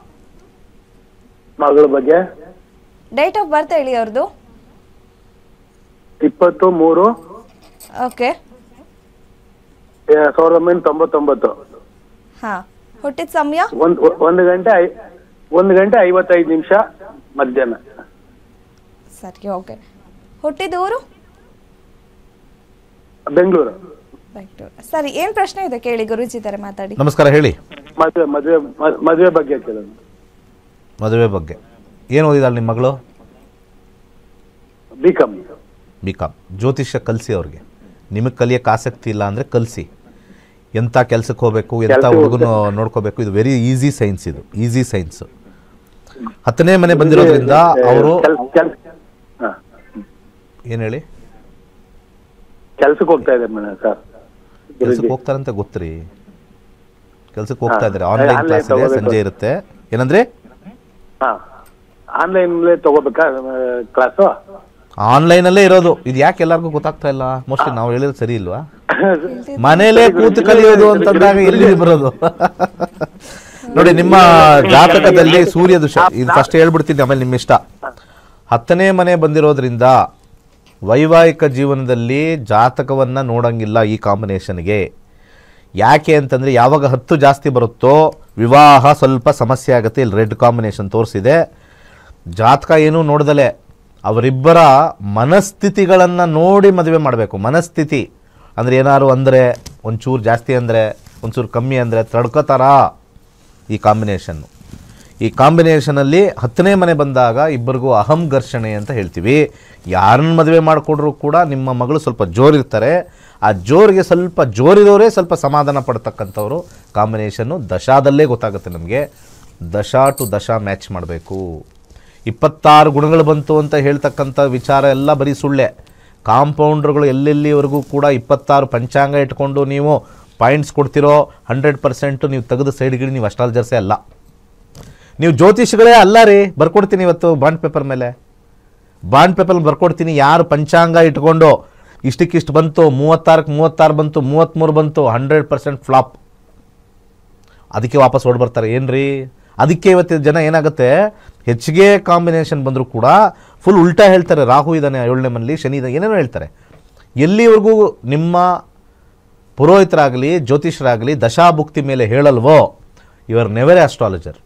ಮಗಳ ಬಗ್ಗೆ. ಡೇಟ್ ಆಫ್ ಬರ್ತ್ ಹೇಳಿ ಅವ್ರದ್ದು. 23 ಓಕೆ, 1999. ಹಾ. ಹುಟ್ಟಿದ ಸಮಯ? 1 ಗಂಟೆ 55 ನಿಮಿಷ ಮಧ್ಯಾಹ್ನ. ಸರಿ, ಓಕೆ. ಹುಟ್ಟಿದ ಊರು? ಬೆಂಗಳೂರು. ಸರಿ, ಏನ್ ಪ್ರಶ್ನೆ ಇದೆ ಕೇಳಿ, ಗುರುಜಿ ತರ ಮಾತಾಡಿ. ನಮಸ್ಕಾರ, ಹೇಳಿ. ಮದುವೆ ಬಗ್ಗೆ ಕೇಳೋಣ. ಮದುವೆ ಬಗ್ಗೆ ಏನು ಓದಿದಾಳೆ ನಿಮ್ಮ ಮಗಳು? ಬಿಕಾಮ್. ಜ್ಯೋತಿಷ್ಯ ಕಲಿಸಿ ಅವ್ರಿಗೆ. ನಿಮಗೆ ಕಲಿಯೋಕ್ಕೆ ಆಸಕ್ತಿ ಇಲ್ಲ ಅಂದರೆ ಕಲಿಸಿ. ಎಂಥ ಕೆಲಸಕ್ಕೆ ಹೋಗಬೇಕು, ಎಂಥ ಹುಡುಗನ ನೋಡ್ಕೋಬೇಕು, ಇದು ವೆರಿ ಈಸಿ ಸೈನ್ಸ್. ಇದು ಈಸಿ ಸೈನ್ಸ್. 10ನೇ ಮನೆ ಬಂದಿರೋದ್ರಿಂದ ಅವರು ಏನು ಹೇಳಿ, ಕೆಲ್ಸಕ್ಕೆ ಹೋಗ್ತಾ ಇದ್ದಾರೆ ಮೇಡಮ್. ಸರ್, ಕೆಲ್ಸಕ್ಕೆ ಹೋಗ್ತಾರಂತ ಗೊತ್ತ್ರಿ? ಕೆಲ್ಸಕ್ಕೆ ಹೋಗ್ತಾ ಇದ್ದಾರೆ. ಆನ್ಲೈನ್ ಕ್ಲಾಸ್ ಇದೆ, ಸಂಜೆ ಇರುತ್ತೆ. ಏನಂದ್ರೆ ಆನ್ಲೈನ್ ತಗೋಬೇಕಾ ಕ್ಲಾಸು? ಆನ್ಲೈನಲ್ಲೇ ಇರೋದು. ಇದು ಯಾಕೆ ಎಲ್ಲರಿಗೂ ಗೊತ್ತಾಗ್ತಾ ಇಲ್ಲ? ಮೋಸ್ಟ್ಲಿ ನಾವು ಹೇಳಿರೋದು ಸರಿ ಇಲ್ವಾ? ಮನೇಲೇ ಕೂತು ಕಲಿಯೋದು ಅಂತಂದಾಗ ಎಲ್ಲಿ ಬರೋದು? ನೋಡಿ, ನಿಮ್ಮ ಜಾತಕದಲ್ಲಿ ಸೂರ್ಯ ದೋಷ, ಇದು ಫಸ್ಟ್ ಹೇಳ್ಬಿಡ್ತೀನಿ, ಆಮೇಲೆ ನಿಮ್ಮ ಇಷ್ಟ. 10ನೇ ಮನೆ ಬಂದಿರೋದ್ರಿಂದ ವೈವಾಹಿಕ ಜೀವನದಲ್ಲಿ ಜಾತಕವನ್ನು ನೋಡಂಗಿಲ್ಲ ಈ ಕಾಂಬಿನೇಷನ್ಗೆ. ಯಾಕೆ ಅಂತಂದರೆ ಯಾವಾಗ 10 ಜಾಸ್ತಿ ಬರುತ್ತೋ ವಿವಾಹ ಸ್ವಲ್ಪ ಸಮಸ್ಯೆ ಆಗುತ್ತೆ. ಇಲ್ಲಿ ರೆಡ್ ಕಾಂಬಿನೇಷನ್ ತೋರಿಸಿದೆ. ಜಾತಕ ಏನೂ ನೋಡ್ದಲೆ ಅವರಿಬ್ಬರ ಮನಸ್ಥಿತಿಗಳನ್ನು ನೋಡಿ ಮದುವೆ ಮಾಡಬೇಕು. ಮನಸ್ಥಿತಿ ಅಂದರೆ ಏನಾದ್ರು ಅಂದರೆ ಒಂಚೂರು ಜಾಸ್ತಿ ಅಂದರೆ ಒಂಚೂರು ಕಮ್ಮಿ ಅಂದರೆ ತಡ್ಕೋತಾರ ಈ ಕಾಂಬಿನೇಷನ್ನು. ಈ ಕಾಂಬಿನೇಷನಲ್ಲಿ 10ನೇ ಮನೆ ಬಂದಾಗ ಇಬ್ಬರಿಗೂ ಅಹಂ ಘರ್ಷಣೆ ಅಂತ ಹೇಳ್ತೀವಿ. ಯಾರನ್ನ ಮದುವೆ ಮಾಡಿಕೊಡ್ರೂ ಕೂಡ ನಿಮ್ಮ ಮಗಳು ಸ್ವಲ್ಪ ಜೋರಿರ್ತಾರೆ. ಆ ಜೋರಿಗೆ ಸ್ವಲ್ಪ ಜೋರಿರೋರೇ ಸ್ವಲ್ಪ ಸಮಾಧಾನ ಪಡ್ತಕ್ಕಂಥವ್ರು. ಕಾಂಬಿನೇಷನ್ನು ದಶಾದಲ್ಲೇ ಗೊತ್ತಾಗುತ್ತೆ ನಮಗೆ. ದಶಾ ಟು ದಶಾ ಮ್ಯಾಚ್ ಮಾಡಬೇಕು. 26 ಗುಣಗಳು ಬಂತು ಅಂತ ಹೇಳ್ತಕ್ಕಂಥ ವಿಚಾರ ಎಲ್ಲ ಬರೀ ಸುಳ್ಳೆ. ಕಾಂಪೌಂಡ್ರುಗಳು ಎಲ್ಲೆಲ್ಲಿವರೆಗೂ ಕೂಡ 26 ಪಂಚಾಂಗ ಇಟ್ಕೊಂಡು ನೀವು ಪಾಯಿಂಟ್ಸ್ ಕೊಡ್ತಿರೋ 100% ನೀವು ತೆಗೆದು ಸೈಡ್ಗಿಡಿ ನೀವು ಅಸ್ಟ್ರಾಲಜರ್ಸೇ ಅಲ್ಲ. ನೀವು ಜ್ಯೋತಿಷಿಗಳೇ ಅಲ್ಲ ರೀ. ಬರ್ಕೊಡ್ತೀನಿ ಇವತ್ತು ಬಾಂಡ್ ಪೇಪರ್ ಮೇಲೆ. ಬಾಂಡ್ ಪೇಪರ್ ಬರ್ಕೊಡ್ತೀನಿ. ಯಾರು ಪಂಚಾಂಗ ಇಟ್ಕೊಂಡು ಇಷ್ಟಕ್ಕಿಷ್ಟು ಬಂತು, 36ಕ್ಕೆ 36 ಬಂತು, 33 ಬಂತು, 100% ಫ್ಲಾಪ್. ಅದಕ್ಕೆ ವಾಪಸ್ ಹೊಡ್ ಬರ್ತಾರೆ. ಏನ್ರಿ? ಅದಕ್ಕೆ ಇವತ್ತಿನ ಜನ ಏನಾಗುತ್ತೆ, ಹೆಚ್ಚಿಗೆ ಕಾಂಬಿನೇಷನ್ ಬಂದರೂ ಕೂಡ ಫುಲ್ ಉಲ್ಟಾ ಹೇಳ್ತಾರೆ. ರಾಹು ಇದ್ದಾನೆ 7ನೇ ಮನೇಲಿ, ಶನಿ ಇದ್ದಾನೆ, ಏನೇನೋ ಹೇಳ್ತಾರೆ. ಎಲ್ಲಿವರೆಗೂ ನಿಮ್ಮ ಪುರೋಹಿತರಾಗಲಿ ಜ್ಯೋತಿಷರಾಗಲಿ ದಶಾಭುಕ್ತಿ ಮೇಲೆ ಹೇಳಲ್ವೋ, ಇವರ್ ನೆವರ್ ಆಸ್ಟ್ರಾಲಜರ್.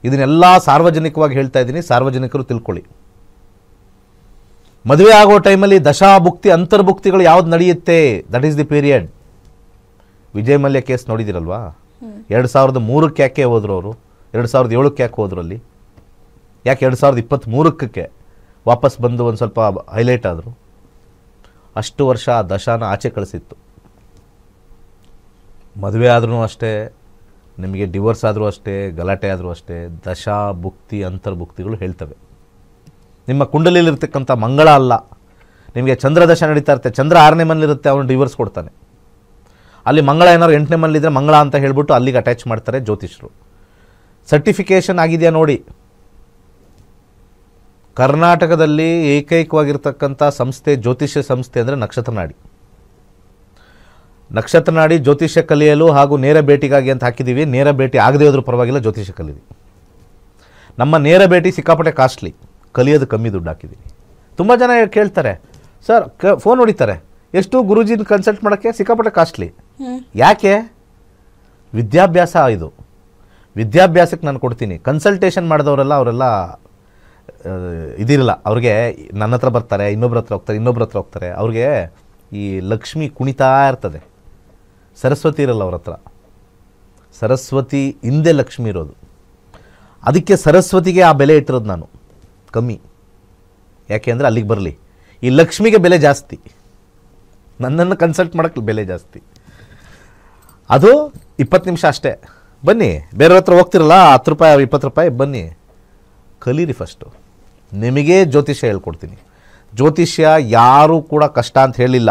ಇದನ್ನೆಲ್ಲ ಸಾರ್ವಜನಿಕವಾಗಿ ಹೇಳ್ತಾ ಇದ್ದೀನಿ, ಸಾರ್ವಜನಿಕರು ತಿಳ್ಕೊಳ್ಳಿ. ಮದುವೆ ಆಗೋ ಟೈಮಲ್ಲಿ ದಶಾಭುಕ್ತಿ ಅಂತರ್ಭುಕ್ತಿಗಳು ಯಾವ್ದು ನಡೆಯುತ್ತೆ, that is the period. Vijay Mallya case ನೋಡಿದಿರಲ್ವಾ? 2003ಕ್ಕೆ ಯಾಕೆ ಹೋದ್ರು ಅವರು? 2007ಕ್ಕೆ ಯಾಕೆ ಹೋದ್ರು ಅಲ್ಲಿ? ಯಾಕೆ 2023ಕ್ಕೆ ವಾಪಸ್ ಬಂದು ಒಂದು ಸ್ವಲ್ಪ ಹೈಲೈಟ್ ಆದರು? ಅಷ್ಟು ವರ್ಷ ಆ ದಶಾನ ಆಚೆ ಕಳಿಸಿತ್ತು. ಮದುವೆ ಆದ್ರೂ ಅಷ್ಟೇ, ನಿಮಗೆ ಡಿವೋರ್ಸ್ ಆದರೂ ಅಷ್ಟೇ, ಗಲಾಟೆ ಆದರೂ ಅಷ್ಟೇ, ದಶಾ ಭುಕ್ತಿ ಅಂತರ್ಭುಕ್ತಿಗಳು ಹೇಳ್ತವೆ. ನಿಮ್ಮ ಕುಂಡಲಿಲಿರ್ತಕ್ಕಂಥ ಮಂಗಳ ಅಲ್ಲ. ನಿಮಗೆ ಚಂದ್ರ ದಶ ನಡೀತಾ ಇರುತ್ತೆ, ಚಂದ್ರ 6ನೇ ಮನೇಲಿರುತ್ತೆ, ಅವನು ಡಿವೋರ್ಸ್ ಕೊಡ್ತಾನೆ. ಅಲ್ಲಿ ಮಂಗಳ ಏನಾದ್ರು 8ನೇ ಮನೇಲಿದ್ದರೆ ಮಂಗಳ ಅಂತ ಹೇಳ್ಬಿಟ್ಟು ಅಲ್ಲಿಗೆ ಅಟ್ಯಾಚ್ ಮಾಡ್ತಾರೆ ಜ್ಯೋತಿಷರು. ಸರ್ಟಿಫಿಕೇಷನ್ ಆಗಿದೆಯಾ ನೋಡಿ. ಕರ್ನಾಟಕದಲ್ಲಿ ಏಕೈಕವಾಗಿರ್ತಕ್ಕಂಥ ಸಂಸ್ಥೆ ಜ್ಯೋತಿಷ್ಯ ಸಂಸ್ಥೆ ಅಂದರೆ ನಕ್ಷತ್ರ ನಾಡಿ. ನಕ್ಷತ್ರ ನಾಡಿ ಜ್ಯೋತಿಷ್ಯ ಕಲಿಯಲು ಹಾಗೂ ನೇರ ಭೇಟಿಗಾಗಿ ಅಂತ ಹಾಕಿದ್ದೀವಿ. ನೇರ ಭೇಟಿ ಆಗದೇ ಹೋದ್ರೂ ಪರವಾಗಿಲ್ಲ, ಜ್ಯೋತಿಷ್ಯ ಕಲೀರಿ. ನಮ್ಮ ನೇರ ಭೇಟಿ ಸಿಕ್ಕಾಪಟ್ಟೆ ಕಾಸ್ಟ್ಲಿ, ಕಲಿಯೋದು ಕಮ್ಮಿ ದುಡ್ಡು ಹಾಕಿದ್ದೀವಿ. ತುಂಬ ಜನ ಕೇಳ್ತಾರೆ, ಸರ್ ಫೋನ್ ಹೊಡಿತಾರೆ, ಎಷ್ಟು ಗುರೂಜಿನ ಕನ್ಸಲ್ಟ್ ಮಾಡೋಕ್ಕೆ ಸಿಕ್ಕಾಪಟ್ಟೆ ಕಾಸ್ಟ್ಲಿ. ಯಾಕೆ? ವಿದ್ಯಾಭ್ಯಾಸ ಇದು. ವಿದ್ಯಾಭ್ಯಾಸಕ್ಕೆ ನಾನು ಕೊಡ್ತೀನಿ. ಕನ್ಸಲ್ಟೇಷನ್ ಮಾಡಿದವರೆಲ್ಲ ಅವರೆಲ್ಲ ಇದಿರಲ್ಲ. ಅವ್ರಿಗೆ ನನ್ನ ಹತ್ರ ಬರ್ತಾರೆ, ಇನ್ನೊಬ್ರ ಹತ್ರ ಹೋಗ್ತಾರೆ. ಅವ್ರಿಗೆ ಈ ಲಕ್ಷ್ಮಿ ಕುಣಿತಾ ಇರ್ತದೆ. ಸರಸ್ವತಿ ಇರಲ್ಲ ಅವ್ರ ಹತ್ರ. ಸರಸ್ವತಿ ಹಿಂದೆ ಲಕ್ಷ್ಮಿ ಇರೋದು. ಅದಕ್ಕೆ ಸರಸ್ವತಿಗೆ ಆ ಬೆಲೆ ಇಟ್ಟಿರೋದು ನಾನು ಕಮ್ಮಿ. ಯಾಕೆ ಅಂದರೆ ಅಲ್ಲಿಗೆ ಬರಲಿ. ಈ ಲಕ್ಷ್ಮಿಗೆ ಬೆಲೆ ಜಾಸ್ತಿ, ನನ್ನನ್ನು ಕನ್ಸಲ್ಟ್ ಮಾಡೋಕ್ಕೆ ಬೆಲೆ ಜಾಸ್ತಿ. ಅದು 20 ನಿಮಿಷ ಅಷ್ಟೇ. ಬನ್ನಿ, ಬೇರೆಯವ್ರ ಹತ್ರ ಹೋಗ್ತಿರಲ್ಲ 10 ರೂಪಾಯಿ 20 ರೂಪಾಯಿ, ಬನ್ನಿ ಕಲೀರಿ. ಫಸ್ಟು ನಿಮಗೆ ಜ್ಯೋತಿಷ್ಯ ಹೇಳ್ಕೊಡ್ತೀನಿ. ಜ್ಯೋತಿಷ್ಯ ಯಾರೂ ಕೂಡ ಕಷ್ಟ ಅಂತ ಹೇಳಿಲ್ಲ.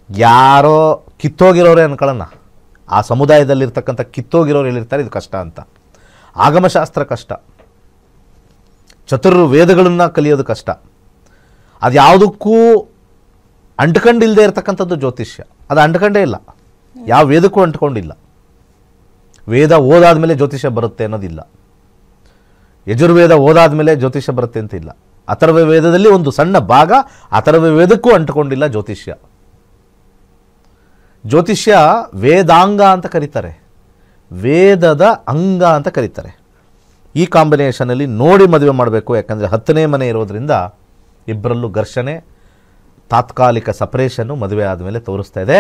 ಯಾರೋ ಕಿತ್ತೋಗಿರೋರೇ ಅನ್ಕೊಳ್ಳೋಣ. ಆ ಸಮುದಾಯದಲ್ಲಿರ್ತಕ್ಕಂಥ ಕಿತ್ತೋಗಿರೋರು ಹೇಳಿರ್ತಾರೆ ಇದು ಕಷ್ಟ ಅಂತ. ಆಗಮಶಾಸ್ತ್ರ ಕಷ್ಟ, ಚತುರ್ವೇದಗಳನ್ನು ಕಲಿಯೋದು ಕಷ್ಟ. ಅದು ಯಾವುದಕ್ಕೂ ಅಂಟ್ಕೊಂಡಿಲ್ಲದೆ ಇರತಕ್ಕಂಥದ್ದು ಜ್ಯೋತಿಷ್ಯ. ಅದು ಅಂಟ್ಕೊಂಡೇ ಇಲ್ಲ, ಯಾವ ವೇದಕ್ಕೂ ಅಂಟ್ಕೊಂಡಿಲ್ಲ. ವೇದ ಓದಾದ ಮೇಲೆ ಜ್ಯೋತಿಷ್ಯ ಬರುತ್ತೆ ಅನ್ನೋದಿಲ್ಲ. ಯಜುರ್ವೇದ ಓದಾದ ಮೇಲೆ ಜ್ಯೋತಿಷ್ಯ ಬರುತ್ತೆ ಅಂತ ಇಲ್ಲ. ಅಥರ್ವ ವೇದದಲ್ಲಿ ಒಂದು ಸಣ್ಣ ಭಾಗ ಅಥರ್ವ ವೇದಕ್ಕೂ ಅಂಟ್ಕೊಂಡಿಲ್ಲ ಜ್ಯೋತಿಷ್ಯ. ಜ್ಯೋತಿಷ್ಯ ವೇದಾಂಗ ಅಂತ ಕರೀತಾರೆ, ವೇದದ ಅಂಗ ಅಂತ ಕರೀತಾರೆ. ಈ ಕಾಂಬಿನೇಷನಲ್ಲಿ ನೋಡಿ ಮದುವೆ ಮಾಡಬೇಕು. ಯಾಕಂದರೆ 10ನೇ ಮನೆ ಇರೋದ್ರಿಂದ ಇಬ್ಬರಲ್ಲೂ ಘರ್ಷಣೆ, ತಾತ್ಕಾಲಿಕ ಸಪ್ರೇಷನ್ನು ಮದುವೆ ಆದಮೇಲೆ ತೋರಿಸ್ತಾ ಇದೆ.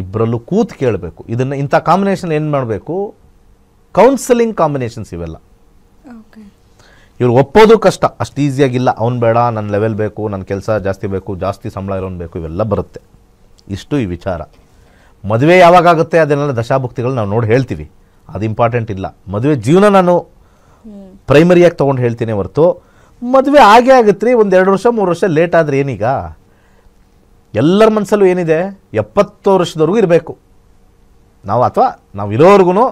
ಇಬ್ಬರಲ್ಲೂ ಕೂತು ಕೇಳಬೇಕು. ಇದನ್ನು ಇಂಥ ಕಾಂಬಿನೇಷನ್ ಏನು ಮಾಡಬೇಕು? ಕೌನ್ಸಲಿಂಗ್ ಕಾಂಬಿನೇಷನ್ಸ್ ಇವೆಲ್ಲ. ಇವ್ರು ಒಪ್ಪೋದು ಕಷ್ಟ, ಅಷ್ಟು ಈಸಿಯಾಗಿಲ್ಲ. ಅವ್ನು ಬೇಡ, ನನ್ನ ಲೆವೆಲ್ ಬೇಕು, ನನ್ನ ಕೆಲಸ ಜಾಸ್ತಿ ಬೇಕು, ಜಾಸ್ತಿ ಸಂಬಳ ಇರೋನು ಬೇಕು, ಇವೆಲ್ಲ ಬರುತ್ತೆ. ಇಷ್ಟು ಈ ವಿಚಾರ. ಮದುವೆ ಯಾವಾಗುತ್ತೆ ಅದನ್ನೆಲ್ಲ ದಶಾಭುಕ್ತಿಗಳು ನಾವು ನೋಡಿ ಹೇಳ್ತೀವಿ, ಅದು ಇಂಪಾರ್ಟೆಂಟ್ ಇಲ್ಲ. ಮದುವೆ ಜೀವನ ನಾನು ಪ್ರೈಮರಿಯಾಗಿ ತೊಗೊಂಡು ಹೇಳ್ತೀನಿ ಹೊರತು ಮದುವೆ ಆಗೇ ಆಗುತ್ತೆ ರೀ. 1-2 ವರ್ಷ 3 ವರ್ಷ ಲೇಟ್ ಆದರೆ ಏನೀಗ? ಎಲ್ಲರ ಮನಸ್ಸಲ್ಲೂ ಏನಿದೆ, 70 ವರ್ಷದವರೆಗೂ ಇರಬೇಕು ನಾವು, ಅಥವಾ ನಾವು ಇರೋವರೆಗೂ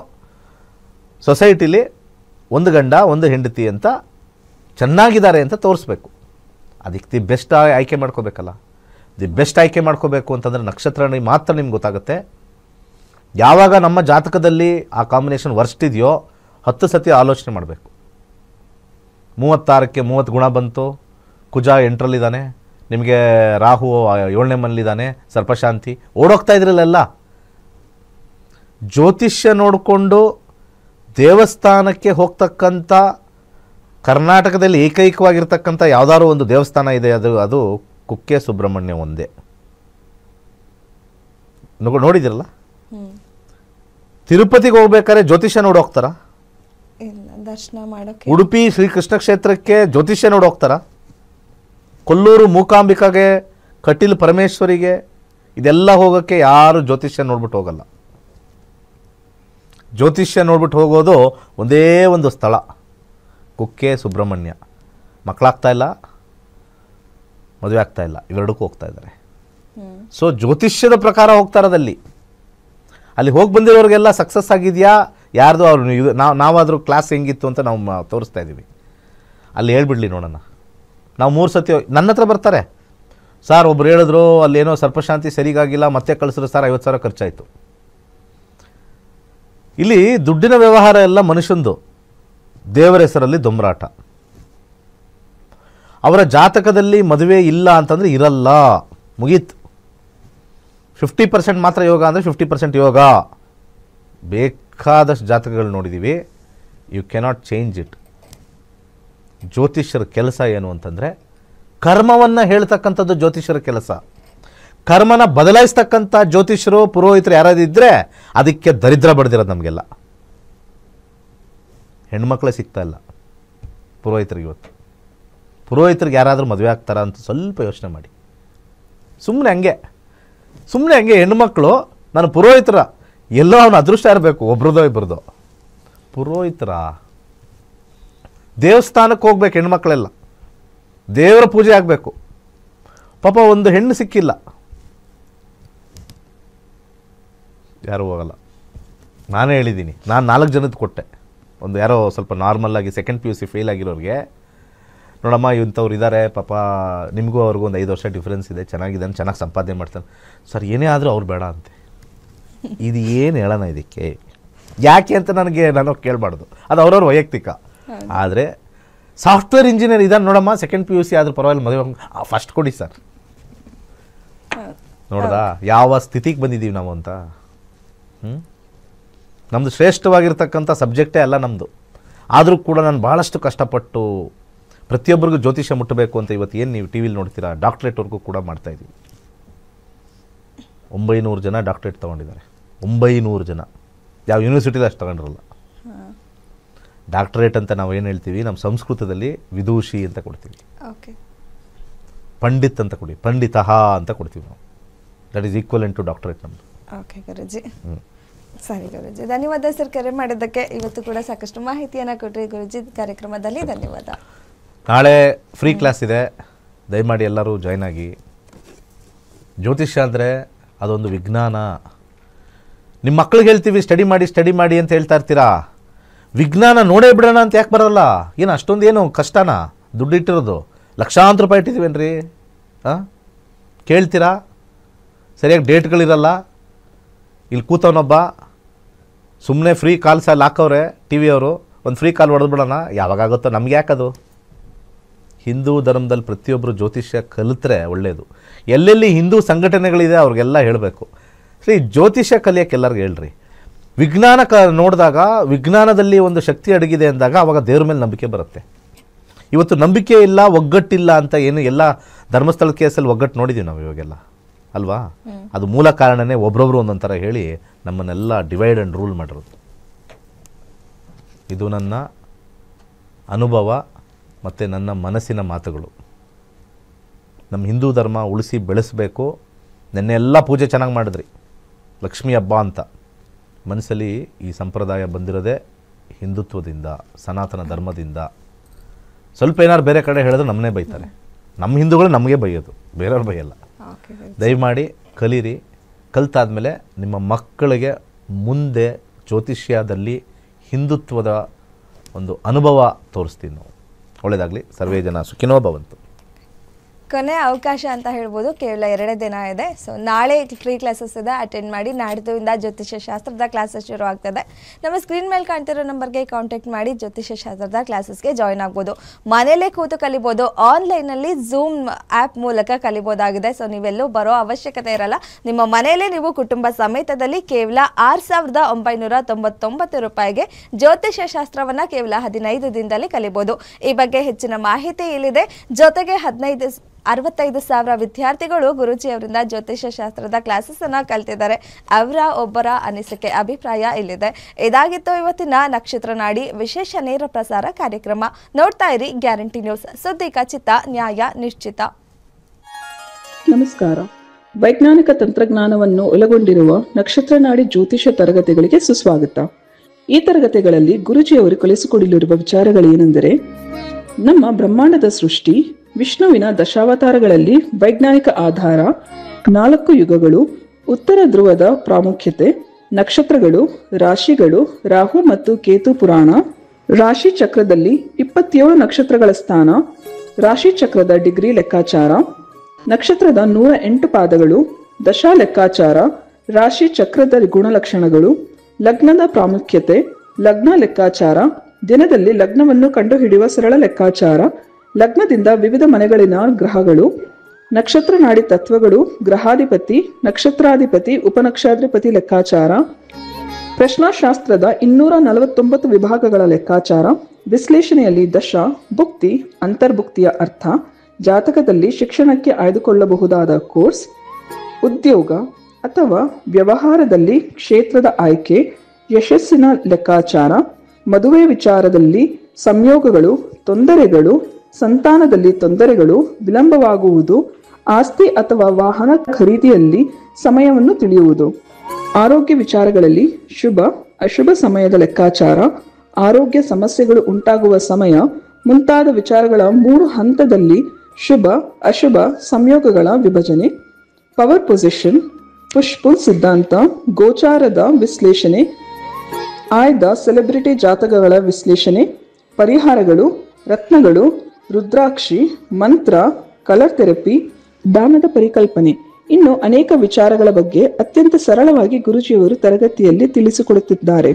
ಸೊಸೈಟಿಲಿ ಒಂದು ಗಂಡ ಒಂದು ಹೆಂಡತಿ ಅಂತ ಚೆನ್ನಾಗಿದ್ದಾರೆ ಅಂತ ತೋರಿಸ್ಬೇಕು. ಅದಕ್ಕೆ ದಿ ಬೆಸ್ಟ್ ಆಯ್ಕೆ ಮಾಡ್ಕೋಬೇಕಲ್ಲ. ದಿ ಬೆಸ್ಟ್ ಆಯ್ಕೆ ಮಾಡ್ಕೋಬೇಕು ಅಂತಂದರೆ ನಕ್ಷತ್ರ ಮಾತ್ರ ನಿಮ್ಗೆ ಗೊತ್ತಾಗುತ್ತೆ. ಯಾವಾಗ ನಮ್ಮ ಜಾತಕದಲ್ಲಿ ಆ ಕಾಂಬಿನೇಷನ್ ವರ್ಸ್ಟ್ ಇದೆಯೋ 10 ಸತಿ ಆಲೋಚನೆ ಮಾಡಬೇಕು. 36ಕ್ಕೆ 30 ಗುಣ ಬಂತು, ಕುಜ 8ರಲ್ಲಿದ್ದಾನೆ, ನಿಮಗೆ ರಾಹು 7ನೇ ಮನೇಲಿದ್ದಾನೆ, ಸರ್ಪಶಾಂತಿ, ಓಡೋಗ್ತಾ ಇದ್ರಲ್ಲೆಲ್ಲ. ಜ್ಯೋತಿಷ್ಯ ನೋಡಿಕೊಂಡು ದೇವಸ್ಥಾನಕ್ಕೆ ಹೋಗ್ತಕ್ಕಂಥ ಕರ್ನಾಟಕದಲ್ಲಿ ಏಕೈಕವಾಗಿರ್ತಕ್ಕಂಥ ಯಾವುದಾದ್ರು ಒಂದು ದೇವಸ್ಥಾನ ಇದೆ, ಅದು ಕುಕ್ಕೆ ಸುಬ್ರಹ್ಮಣ್ಯ ಒಂದೇ. ನೋಡಿದಿರಲ್ಲ? ತಿರುಪತಿಗೆ ಹೋಗ್ಬೇಕಾದ್ರೆ ಜ್ಯೋತಿಷ್ಯ ನೋಡಿ ಹೋಗ್ತಾರ? ದರ್ಶನ ಮಾಡೋಕೆ. ಉಡುಪಿ ಶ್ರೀಕೃಷ್ಣ ಕ್ಷೇತ್ರಕ್ಕೆ ಜ್ಯೋತಿಷ್ಯ ನೋಡಿ ಹೋಗ್ತಾರ? ಕೊಲ್ಲೂರು ಮೂಕಾಂಬಿಕಾಗೆ, ಕಟೀಲು ಪರಮೇಶ್ವರಿಗೆ, ಇದೆಲ್ಲ ಹೋಗೋಕ್ಕೆ ಯಾರು ಜ್ಯೋತಿಷ್ಯ ನೋಡ್ಬಿಟ್ಟು ಹೋಗಲ್ಲ. ಜ್ಯೋತಿಷ್ಯ ನೋಡ್ಬಿಟ್ಟು ಹೋಗೋದು ಒಂದೇ ಒಂದು ಸ್ಥಳ, ಕುಕ್ಕೆ ಸುಬ್ರಹ್ಮಣ್ಯ. ಮಕ್ಕಳಾಗ್ತಾ ಇಲ್ಲ, ಮದುವೆ ಆಗ್ತಾ ಇಲ್ಲ, ಇವೆರಡಕ್ಕೂ ಹೋಗ್ತಾ ಇದ್ದಾರೆ. ಸೊ ಜ್ಯೋತಿಷ್ಯದ ಪ್ರಕಾರ ಹೋಗ್ತಾರದಲ್ಲಿ. ಅಲ್ಲಿ ಹೋಗಿ ಬಂದಿರೋರಿಗೆಲ್ಲ ಸಕ್ಸಸ್ ಆಗಿದೆಯಾ, ಯಾರ್ದು ಅವ್ರು ನಾವಾದರೂ ಕ್ಲಾಸ್ ಹೆಂಗಿತ್ತು ಅಂತ ನಾವು ತೋರಿಸ್ತಾ ಇದ್ದೀವಿ. ಅಲ್ಲಿ ಹೇಳ್ಬಿಡ್ಲಿ ನೋಡೋಣ. ನಾವು 3 ಸತಿ ನನ್ನ ಹತ್ರ ಬರ್ತಾರೆ, ಸರ್ ಒಬ್ರು ಹೇಳಿದ್ರು ಅಲ್ಲೇನೋ ಸರ್ಪಶಾಂತಿ ಸರಿಗಾಗಿಲ್ಲ, ಮತ್ತೆ ಕಳಿಸಿದ್ರು ಸರ್, 50,000 ಖರ್ಚಾಯಿತು. ಇಲ್ಲಿ ದುಡ್ಡಿನ ವ್ಯವಹಾರ ಎಲ್ಲ ಮನುಷ್ಯಂದು, ದೇವರ ಹೆಸರಲ್ಲಿ ದೊಂಬರಾಟ. ಅವರ ಜಾತಕದಲ್ಲಿ ಮದುವೆ ಇಲ್ಲ ಅಂತಂದರೆ ಇರಲ್ಲ, ಮುಗೀತು. 50% ಮಾತ್ರ ಯೋಗ ಅಂದರೆ 50% ಯೋಗ. ಬೇಕಾದಷ್ಟು ಜಾತಕಗಳು ನೋಡಿದ್ದೀವಿ. You cannot change it. ಜ್ಯೋತಿಷ್ಯರ ಕೆಲಸ ಏನು ಅಂತಂದರೆ ಕರ್ಮವನ್ನು ಹೇಳ್ತಕ್ಕಂಥದ್ದು ಜ್ಯೋತಿಷ್ಯರ ಕೆಲಸ. ಕರ್ಮನ ಬದಲಾಯಿಸ್ತಕ್ಕಂಥ ಜ್ಯೋತಿಷ್ಯರು ಪುರೋಹಿತರು ಯಾರಾದಿದ್ದರೆ ಅದಕ್ಕೆ ದರಿದ್ರ ಬಡ್ದಿರೋದು ನಮಗೆಲ್ಲ. ಹೆಣ್ಮಕ್ಳೇ ಸಿಗ್ತಾ ಇಲ್ಲ ಪುರೋಹಿತರಿಗೆ ಇವತ್ತು. ಪುರೋಹಿತರಿಗೆ ಯಾರಾದರೂ ಮದುವೆ ಆಗ್ತಾರಾ ಅಂತ ಸ್ವಲ್ಪ ಯೋಚನೆ ಮಾಡಿ. ಸುಮ್ಮನೆ ಹಂಗೆ ಹೆಣ್ಮಕ್ಳು ನಾನು ಪುರೋಹಿತರ, ಎಲ್ಲೋ ಅವನು ಅದೃಷ್ಟ ಇರಬೇಕು, ಒಬ್ರದೋ ಇಬ್ಬರದೋ. ಪುರೋಹಿತರ ದೇವಸ್ಥಾನಕ್ಕೆ ಹೋಗ್ಬೇಕು ಹೆಣ್ಮಕ್ಳೆಲ್ಲ, ದೇವರ ಪೂಜೆ ಆಗಬೇಕು. ಪಾಪ ಒಂದು ಹೆಣ್ಣು ಸಿಕ್ಕಿಲ್ಲ, ಯಾರೂ ಹೋಗಲ್ಲ. ನಾನೇ ಹೇಳಿದ್ದೀನಿ, ನಾನು 4 ಜನದ ಕೊಟ್ಟೆ. ಒಂದು ಯಾರೋ ಸ್ವಲ್ಪ ನಾರ್ಮಲ್ಲಾಗಿ ಸೆಕೆಂಡ್ PUC ಫೇಲ್ ಆಗಿರೋರಿಗೆ, ನೋಡಮ್ಮ ಇಂಥವ್ರು ಇದ್ದಾರೆ ಪಾಪ, ನಿಮಗೂ ಅವ್ರಿಗೂ ಒಂದು 5 ವರ್ಷ ಡಿಫ್ರೆನ್ಸ್ ಇದೆ, ಚೆನ್ನಾಗಿದ್ದಾನೆ, ಚೆನ್ನಾಗಿ ಸಂಪಾದನೆ ಮಾಡ್ತಾನೆ. ಸರ್ ಏನೇ ಆದರೂ ಅವ್ರು ಬೇಡ ಅಂತೆ. ಇದು ಏನು ಹೇಳೋಣ ಇದಕ್ಕೆ? ಯಾಕೆ ಅಂತ ನಾನು ಕೇಳಬಾರ್ದು, ಅದು ಅವ್ರವ್ರ ವೈಯಕ್ತಿಕ. ಆದರೆ ಸಾಫ್ಟ್ವೇರ್ ಇಂಜಿನಿಯರ್ ಇದ್ದಾನೆ ನೋಡಮ್ಮ, ಸೆಕೆಂಡ್ PUC ಆದರೂ ಪರವಾಗಿಲ್ಲ, ಮದುವೆ ಫಸ್ಟ್ ಕೊಡಿ ಸರ್. ನೋಡ್ದಾ ಯಾವ ಸ್ಥಿತಿಗೆ ಬಂದಿದ್ದೀವಿ ನಾವು ಅಂತ. ನಮ್ಮದು ಶ್ರೇಷ್ಠವಾಗಿರ್ತಕ್ಕಂಥ ಸಬ್ಜೆಕ್ಟೇ ಅಲ್ಲ ನಮ್ಮದು. ಆದರೂ ಕೂಡ ನಾನು ಭಾಳಷ್ಟು ಕಷ್ಟಪಟ್ಟು ಪ್ರತಿಯೊಬ್ಬರಿಗೂ ಜ್ಯೋತಿಷ್ಯ ಮುಟ್ಟಬೇಕು ಅಂತ ಇವತ್ತು ಏನು ನೀವು ಟಿ ವಿಲಿ ನೋಡ್ತೀರಾ, ಡಾಕ್ಟ್ರೇಟ್ವರೆಗೂ ಕೂಡ ಮಾಡ್ತಾಯಿದ್ದೀವಿ. 900 ಜನ ಡಾಕ್ಟ್ರೇಟ್ ತೊಗೊಂಡಿದ್ದಾರೆ. 900 ಜನ. ಯಾವ ಯೂನಿವರ್ಸಿಟಿಲಿ ಅಷ್ಟು ತೊಗೊಂಡಿರಲ್ಲ. ಡಾಕ್ಟ್ರೇಟ್ ಅಂತ ನಾವು ಏನು ಹೇಳ್ತೀವಿ, ನಮ್ಮ ಸಂಸ್ಕೃತದಲ್ಲಿ ವಿದೂಷಿ ಅಂತ ಕೊಡ್ತೀವಿ, ಪಂಡಿತ್ ಅಂತ ಕೊಡಿ, ಪಂಡಿತಃ ಅಂತ ಕೊಡ್ತೀವಿ ನಾವು. That is equivalent to doctorate ನಮ್ಮದು. ಓಕೆ ಗುರುಜಿ, ಸರಿ ಗುರುಜಿ, ಧನ್ಯವಾದ ಸರ್ ಕರೆ ಮಾಡಿದ್ದಕ್ಕೆ. ಇವತ್ತು ಕೂಡ ಸಾಕಷ್ಟು ಮಾಹಿತಿಯನ್ನು ಕೊಟ್ಟರಿ ಗುರುಜಿ ಕಾರ್ಯಕ್ರಮದಲ್ಲಿ. ಧನ್ಯವಾದ. ನಾಳೆ ಫ್ರೀ ಕ್ಲಾಸ್ ಇದೆ, ದಯಮಾಡಿ ಎಲ್ಲರೂ ಜಾಯ್ನ್ ಆಗಿ. ಜ್ಯೋತಿಷ್ಯ ಅಂದರೆ ಅದೊಂದು ವಿಜ್ಞಾನ. ನಿಮ್ಮ ಮಕ್ಳಿಗೆ ಹೇಳ್ತೀವಿ ಸ್ಟಡಿ ಮಾಡಿ ಅಂತ ಹೇಳ್ತಾ ಇರ್ತೀರಾ. ವಿಜ್ಞಾನ ನೋಡೇ ಬಿಡೋಣ ಅಂತ ಯಾಕೆ ಬರೋಲ್ಲ? ಏನು ಅಷ್ಟೊಂದು ಏನು ಕಷ್ಟನಾ? ದುಡ್ಡು ಇಟ್ಟಿರೋದು ಲಕ್ಷಾಂತರ ರೂಪಾಯಿ ಇಟ್ಟಿದ್ದೀವೇನ್ರಿ? ಕೇಳ್ತೀರಾ? ಸರಿಯಾಗಿ ಡೇಟ್ಗಳಿರಲ್ಲ. ಇಲ್ಲಿ ಕೂತವನೊಬ್ಬ ಸುಮ್ಮನೆ ಫ್ರೀ ಕಾಲ್ಸ್ ಅಲ್ಲಿ ಹಾಕವ್ರೆ ಟಿ ವಿಯವರು, ಒಂದು ಫ್ರೀ ಕಾಲ್ ಹೊಡೆದ್ಬಿಡೋಣ, ಯಾವಾಗಾಗುತ್ತೋ ನಮ್ಗೆ ಯಾಕದು? ಹಿಂದೂ ಧರ್ಮದಲ್ಲಿ ಪ್ರತಿಯೊಬ್ಬರು ಜ್ಯೋತಿಷ್ಯ ಕಲಿತ್ರೆ ಒಳ್ಳೆಯದು. ಎಲ್ಲೆಲ್ಲಿ ಹಿಂದೂ ಸಂಘಟನೆಗಳಿದೆ ಅವ್ರಿಗೆಲ್ಲ ಹೇಳಬೇಕು, ಸರಿ ಜ್ಯೋತಿಷ್ಯ ಕಲಿಯೋಕ್ಕೆ ಎಲ್ಲರಿಗೂ ಹೇಳ್ರಿ. ವಿಜ್ಞಾನ ನೋಡಿದಾಗ ವಿಜ್ಞಾನದಲ್ಲಿ ಒಂದು ಶಕ್ತಿ ಅಡಗಿದೆ ಅಂದಾಗ ಅವಾಗ ದೇವ್ರ ಮೇಲೆ ನಂಬಿಕೆ ಬರುತ್ತೆ. ಇವತ್ತು ನಂಬಿಕೆ ಇಲ್ಲ, ಒಗ್ಗಟ್ಟಿಲ್ಲ ಅಂತ ಏನು ಎಲ್ಲ ಧರ್ಮಸ್ಥಳದ ಕೇಸಲ್ಲಿ ಒಗ್ಗಟ್ಟು ನೋಡಿದ್ದೀವಿ ನಾವು ಇವಾಗೆಲ್ಲ ಅಲ್ವಾ? ಅದು ಮೂಲ ಕಾರಣನೇ ಒಬ್ರೊಬ್ರು ಒಂದೊಂದು ಥರ ಹೇಳಿ ನಮ್ಮನ್ನೆಲ್ಲ ಡಿವೈಡ್ ಆ್ಯಂಡ್ ರೂಲ್ ಮಾಡಿರೋದು. ಇದು ನನ್ನ ಅನುಭವ ಮತ್ತು ನನ್ನ ಮನಸ್ಸಿನ ಮಾತುಗಳು. ನಮ್ಮ ಹಿಂದೂ ಧರ್ಮ ಉಳಿಸಿ ಬೆಳೆಸಬೇಕು. ನೆನ್ನೆ ಎಲ್ಲ ಪೂಜೆ ಚೆನ್ನಾಗಿ ಮಾಡಿದ್ರಿ, ಲಕ್ಷ್ಮೀ ಹಬ್ಬ ಅಂತ. ಮನಸ್ಸಲ್ಲಿ ಈ ಸಂಪ್ರದಾಯ ಬಂದಿರೋದೇ ಹಿಂದುತ್ವದಿಂದ, ಸನಾತನ ಧರ್ಮದಿಂದ. ಸ್ವಲ್ಪ ಏನಾದ್ರು ಬೇರೆ ಕಡೆ ಹೇಳಿದ್ರೆ ನಮ್ಮನ್ನೇ ಬೈತಾರೆ. ನಮ್ಮ ಹಿಂದೂಗಳು ನಮಗೆ ಬೈಯೋದು, ಬೇರೆಯವ್ರು ಬೈಯಲ್ಲ. ದಯಮಾಡಿ ಕಲೀರಿ. ಕಲಿತಾದ್ಮೇಲೆ ನಿಮ್ಮ ಮಕ್ಕಳಿಗೆ ಮುಂದೆ ಜ್ಯೋತಿಷ್ಯದಲ್ಲಿ ಹಿಂದುತ್ವದ ಒಂದು ಅನುಭವ ತೋರಿಸ್ತೀವಿ ನಾವು. ಒಳ್ಳೆಯದಾಗಲಿ. ಸರ್ವೇ ಜನ ಸುಖಿನೋ ಭವಂತು. ಕೊನೆ ಅವಕಾಶ ಅಂತ ಹೇಳ್ಬೋದು, ಕೇವಲ 2 ದಿನ ಇದೆ. ಸೊ ನಾಳೆ ಫ್ರೀ ಕ್ಲಾಸಸ್ ಇದೆ, ಅಟೆಂಡ್ ಮಾಡಿ. ನಾಡಿದ್ದಿಂದ ಜ್ಯೋತಿಷ್ಯ ಶಾಸ್ತ್ರದ ಕ್ಲಾಸಸ್ ಶುರು ಆಗ್ತದೆ. ನಮ್ಮ ಸ್ಕ್ರೀನ್ ಮೇಲೆ ಕಾಣ್ತಿರೋ ನಂಬರ್ಗೆ ಕಾಂಟ್ಯಾಕ್ಟ್ ಮಾಡಿ ಜ್ಯೋತಿಷ್ಯ ಶಾಸ್ತ್ರದ ಕ್ಲಾಸಸ್ಗೆ ಜಾಯ್ನ್ ಆಗ್ಬೋದು. ಮನೇಲೇ ಕೂತು ಕಲಿಬೋದು, ಆನ್ಲೈನಲ್ಲಿ ಝೂಮ್ ಆ್ಯಪ್ ಮೂಲಕ ಕಲಿಬೋದಾಗಿದೆ. ಸೊ ನೀವೆಲ್ಲೂ ಬರೋ ಅವಶ್ಯಕತೆ ಇರಲ್ಲ. ನಿಮ್ಮ ಮನೆಯಲ್ಲೇ ನೀವು ಕುಟುಂಬ ಸಮೇತದಲ್ಲಿ ಕೇವಲ 6,999 ರೂಪಾಯಿಗೆ ಜ್ಯೋತಿಷ್ಯ ಶಾಸ್ತ್ರವನ್ನು ಕೇವಲ 15 ದಿನದಲ್ಲಿ ಕಲಿಬೋದು. ಈ ಬಗ್ಗೆ ಹೆಚ್ಚಿನ ಮಾಹಿತಿ ಇಲ್ಲಿದೆ. ಜೊತೆಗೆ 65,000 ವಿದ್ಯಾರ್ಥಿಗಳು ಗುರುಜಿ ಅವರಿಂದ ಜ್ಯೋತಿಷ್ಯ ಶಾಸ್ತ್ರದ ಕ್ಲಾಸಸ್ ಅನ್ನ ಕಲ್ತಿದ್ದಾರೆ. ಅವರ ಒಬ್ಬರ ಅನಿಸಿಕೆ, ಅಭಿಪ್ರಾಯ ಇಲ್ಲಿದೆ. ಇದಾಗಿತ್ತು ಇವತ್ತಿನ ನಕ್ಷತ್ರ ನಾಡಿ ವಿಶೇಷ ನೇರ ಪ್ರಸಾರ ಕಾರ್ಯಕ್ರಮ. ನೋಡ್ತಾ ಇರಿ ಗ್ಯಾರಂಟಿ ನ್ಯೂಸ್, ಸುದ್ದಿ ಖಚಿತ, ನ್ಯಾಯ ನಿಶ್ಚಿತ. ನಮಸ್ಕಾರ. ವೈಜ್ಞಾನಿಕ ತಂತ್ರಜ್ಞಾನವನ್ನು ಒಳಗೊಂಡಿರುವ ನಕ್ಷತ್ರ ನಾಡಿ ಜ್ಯೋತಿಷ್ಯ ತರಗತಿಗಳಿಗೆ ಸುಸ್ವಾಗತ. ಈ ತರಗತಿಗಳಲ್ಲಿ ಗುರುಜಿಯವರು ಕಲಿಸಿಕೊಡಲಿರುವ ವಿಚಾರಗಳೇನೆಂದರೆ, ನಮ್ಮ ಬ್ರಹ್ಮಾಂಡದ ಸೃಷ್ಟಿ, ವಿಷ್ಣುವಿನ ದಶಾವತಾರಗಳಲ್ಲಿ ವೈಜ್ಞಾನಿಕ ಆಧಾರ, 4 ಯುಗಗಳು, ಉತ್ತರ ಧ್ರುವದ ಪ್ರಾಮುಖ್ಯತೆ, ನಕ್ಷತ್ರಗಳು, ರಾಶಿಗಳು, ರಾಹು ಮತ್ತು ಕೇತು ಪುರಾಣ, ರಾಶಿ ಚಕ್ರದಲ್ಲಿ 27 ನಕ್ಷತ್ರಗಳ ಸ್ಥಾನ, ರಾಶಿ ಚಕ್ರದ ಡಿಗ್ರಿ ಲೆಕ್ಕಾಚಾರ, ನಕ್ಷತ್ರದ 108 ಪಾದಗಳು, ದಶಾ ಲೆಕ್ಕಾಚಾರ, ರಾಶಿ ಚಕ್ರದ ಗುಣಲಕ್ಷಣಗಳು, ಲಗ್ನದ ಪ್ರಾಮುಖ್ಯತೆ, ಲಗ್ನ ಲೆಕ್ಕಾಚಾರ, ದಿನದಲ್ಲಿ ಲಗ್ನವನ್ನು ಕಂಡುಹಿಡಿಯುವ ಸರಳ ಲೆಕ್ಕಾಚಾರ, ಲಗ್ನದಿಂದ ವಿವಿಧ ಮನೆಗಳಿನ ಗ್ರಹಗಳು, ನಕ್ಷತ್ರ ನಾಡಿ ತತ್ವಗಳು, ಗ್ರಹಾಧಿಪತಿ, ನಕ್ಷತ್ರಾಧಿಪತಿ, ಉಪನಕ್ಷತ್ರಾಧಿಪತಿ ಲೆಕ್ಕಾಚಾರ, ಪ್ರಶ್ನಾಶಾಸ್ತ್ರದ 249 ವಿಭಾಗಗಳ ಲೆಕ್ಕಾಚಾರ, ವಿಶ್ಲೇಷಣೆಯಲ್ಲಿ ದಶ, ಭುಕ್ತಿ, ಅಂತರ್ಭುಕ್ತಿಯ ಅರ್ಥ, ಜಾತಕದಲ್ಲಿ ಶಿಕ್ಷಣಕ್ಕೆ ಆಯ್ದುಕೊಳ್ಳಬಹುದಾದ ಕೋರ್ಸ್, ಉದ್ಯೋಗ ಅಥವಾ ವ್ಯವಹಾರದಲ್ಲಿ ಕ್ಷೇತ್ರದ ಆಯ್ಕೆ, ಯಶಸ್ಸಿನ ಲೆಕ್ಕಾಚಾರ, ಮದುವೆ ವಿಚಾರದಲ್ಲಿ ಸಂಯೋಗಗಳು, ತೊಂದರೆಗಳು, ಸಂತಾನದಲ್ಲಿ ತೊಂದರೆಗಳು, ವಿಳಂಬವಾಗುವುದು, ಆಸ್ತಿ ಅಥವಾ ವಾಹನ ಖರೀದಿಯಲ್ಲಿ ಸಮಯವನ್ನು ತಿಳಿಯುವುದು, ಆರೋಗ್ಯ ವಿಚಾರಗಳಲ್ಲಿ ಶುಭ ಅಶುಭ ಸಮಯದ ಲೆಕ್ಕಾಚಾರ, ಆರೋಗ್ಯ ಸಮಸ್ಯೆಗಳು ಉಂಟಾಗುವ ಸಮಯ ಮುಂತಾದ ವಿಚಾರಗಳ 3 ಹಂತದಲ್ಲಿ ಶುಭ ಅಶುಭ ಸಂಯೋಗಗಳ ವಿಭಜನೆ, ಪವರ್ ಪೊಸಿಷನ್, ಪುಷ್ಪುಲ್ ಸಿದ್ಧಾಂತ, ಗೋಚಾರದ ವಿಶ್ಲೇಷಣೆ, ಆಯ್ದ ಸೆಲೆಬ್ರಿಟಿ ಜಾತಕಗಳ ವಿಶ್ಲೇಷಣೆ, ಪರಿಹಾರಗಳು, ರತ್ನಗಳು, ರುದ್ರಾಕ್ಷಿ, ಮಂತ್ರ, ಕಲರ್ ಥೆರಪಿ, ದಾನದ ಪರಿಕಲ್ಪನೆ, ಇನ್ನು ಅನೇಕ ವಿಚಾರಗಳ ಬಗ್ಗೆ ಅತ್ಯಂತ ಸರಳವಾಗಿ ಗುರುಜಿಯವರು ತರಗತಿಯಲ್ಲಿ ತಿಳಿಸಿಕೊಡುತ್ತಿದ್ದಾರೆ.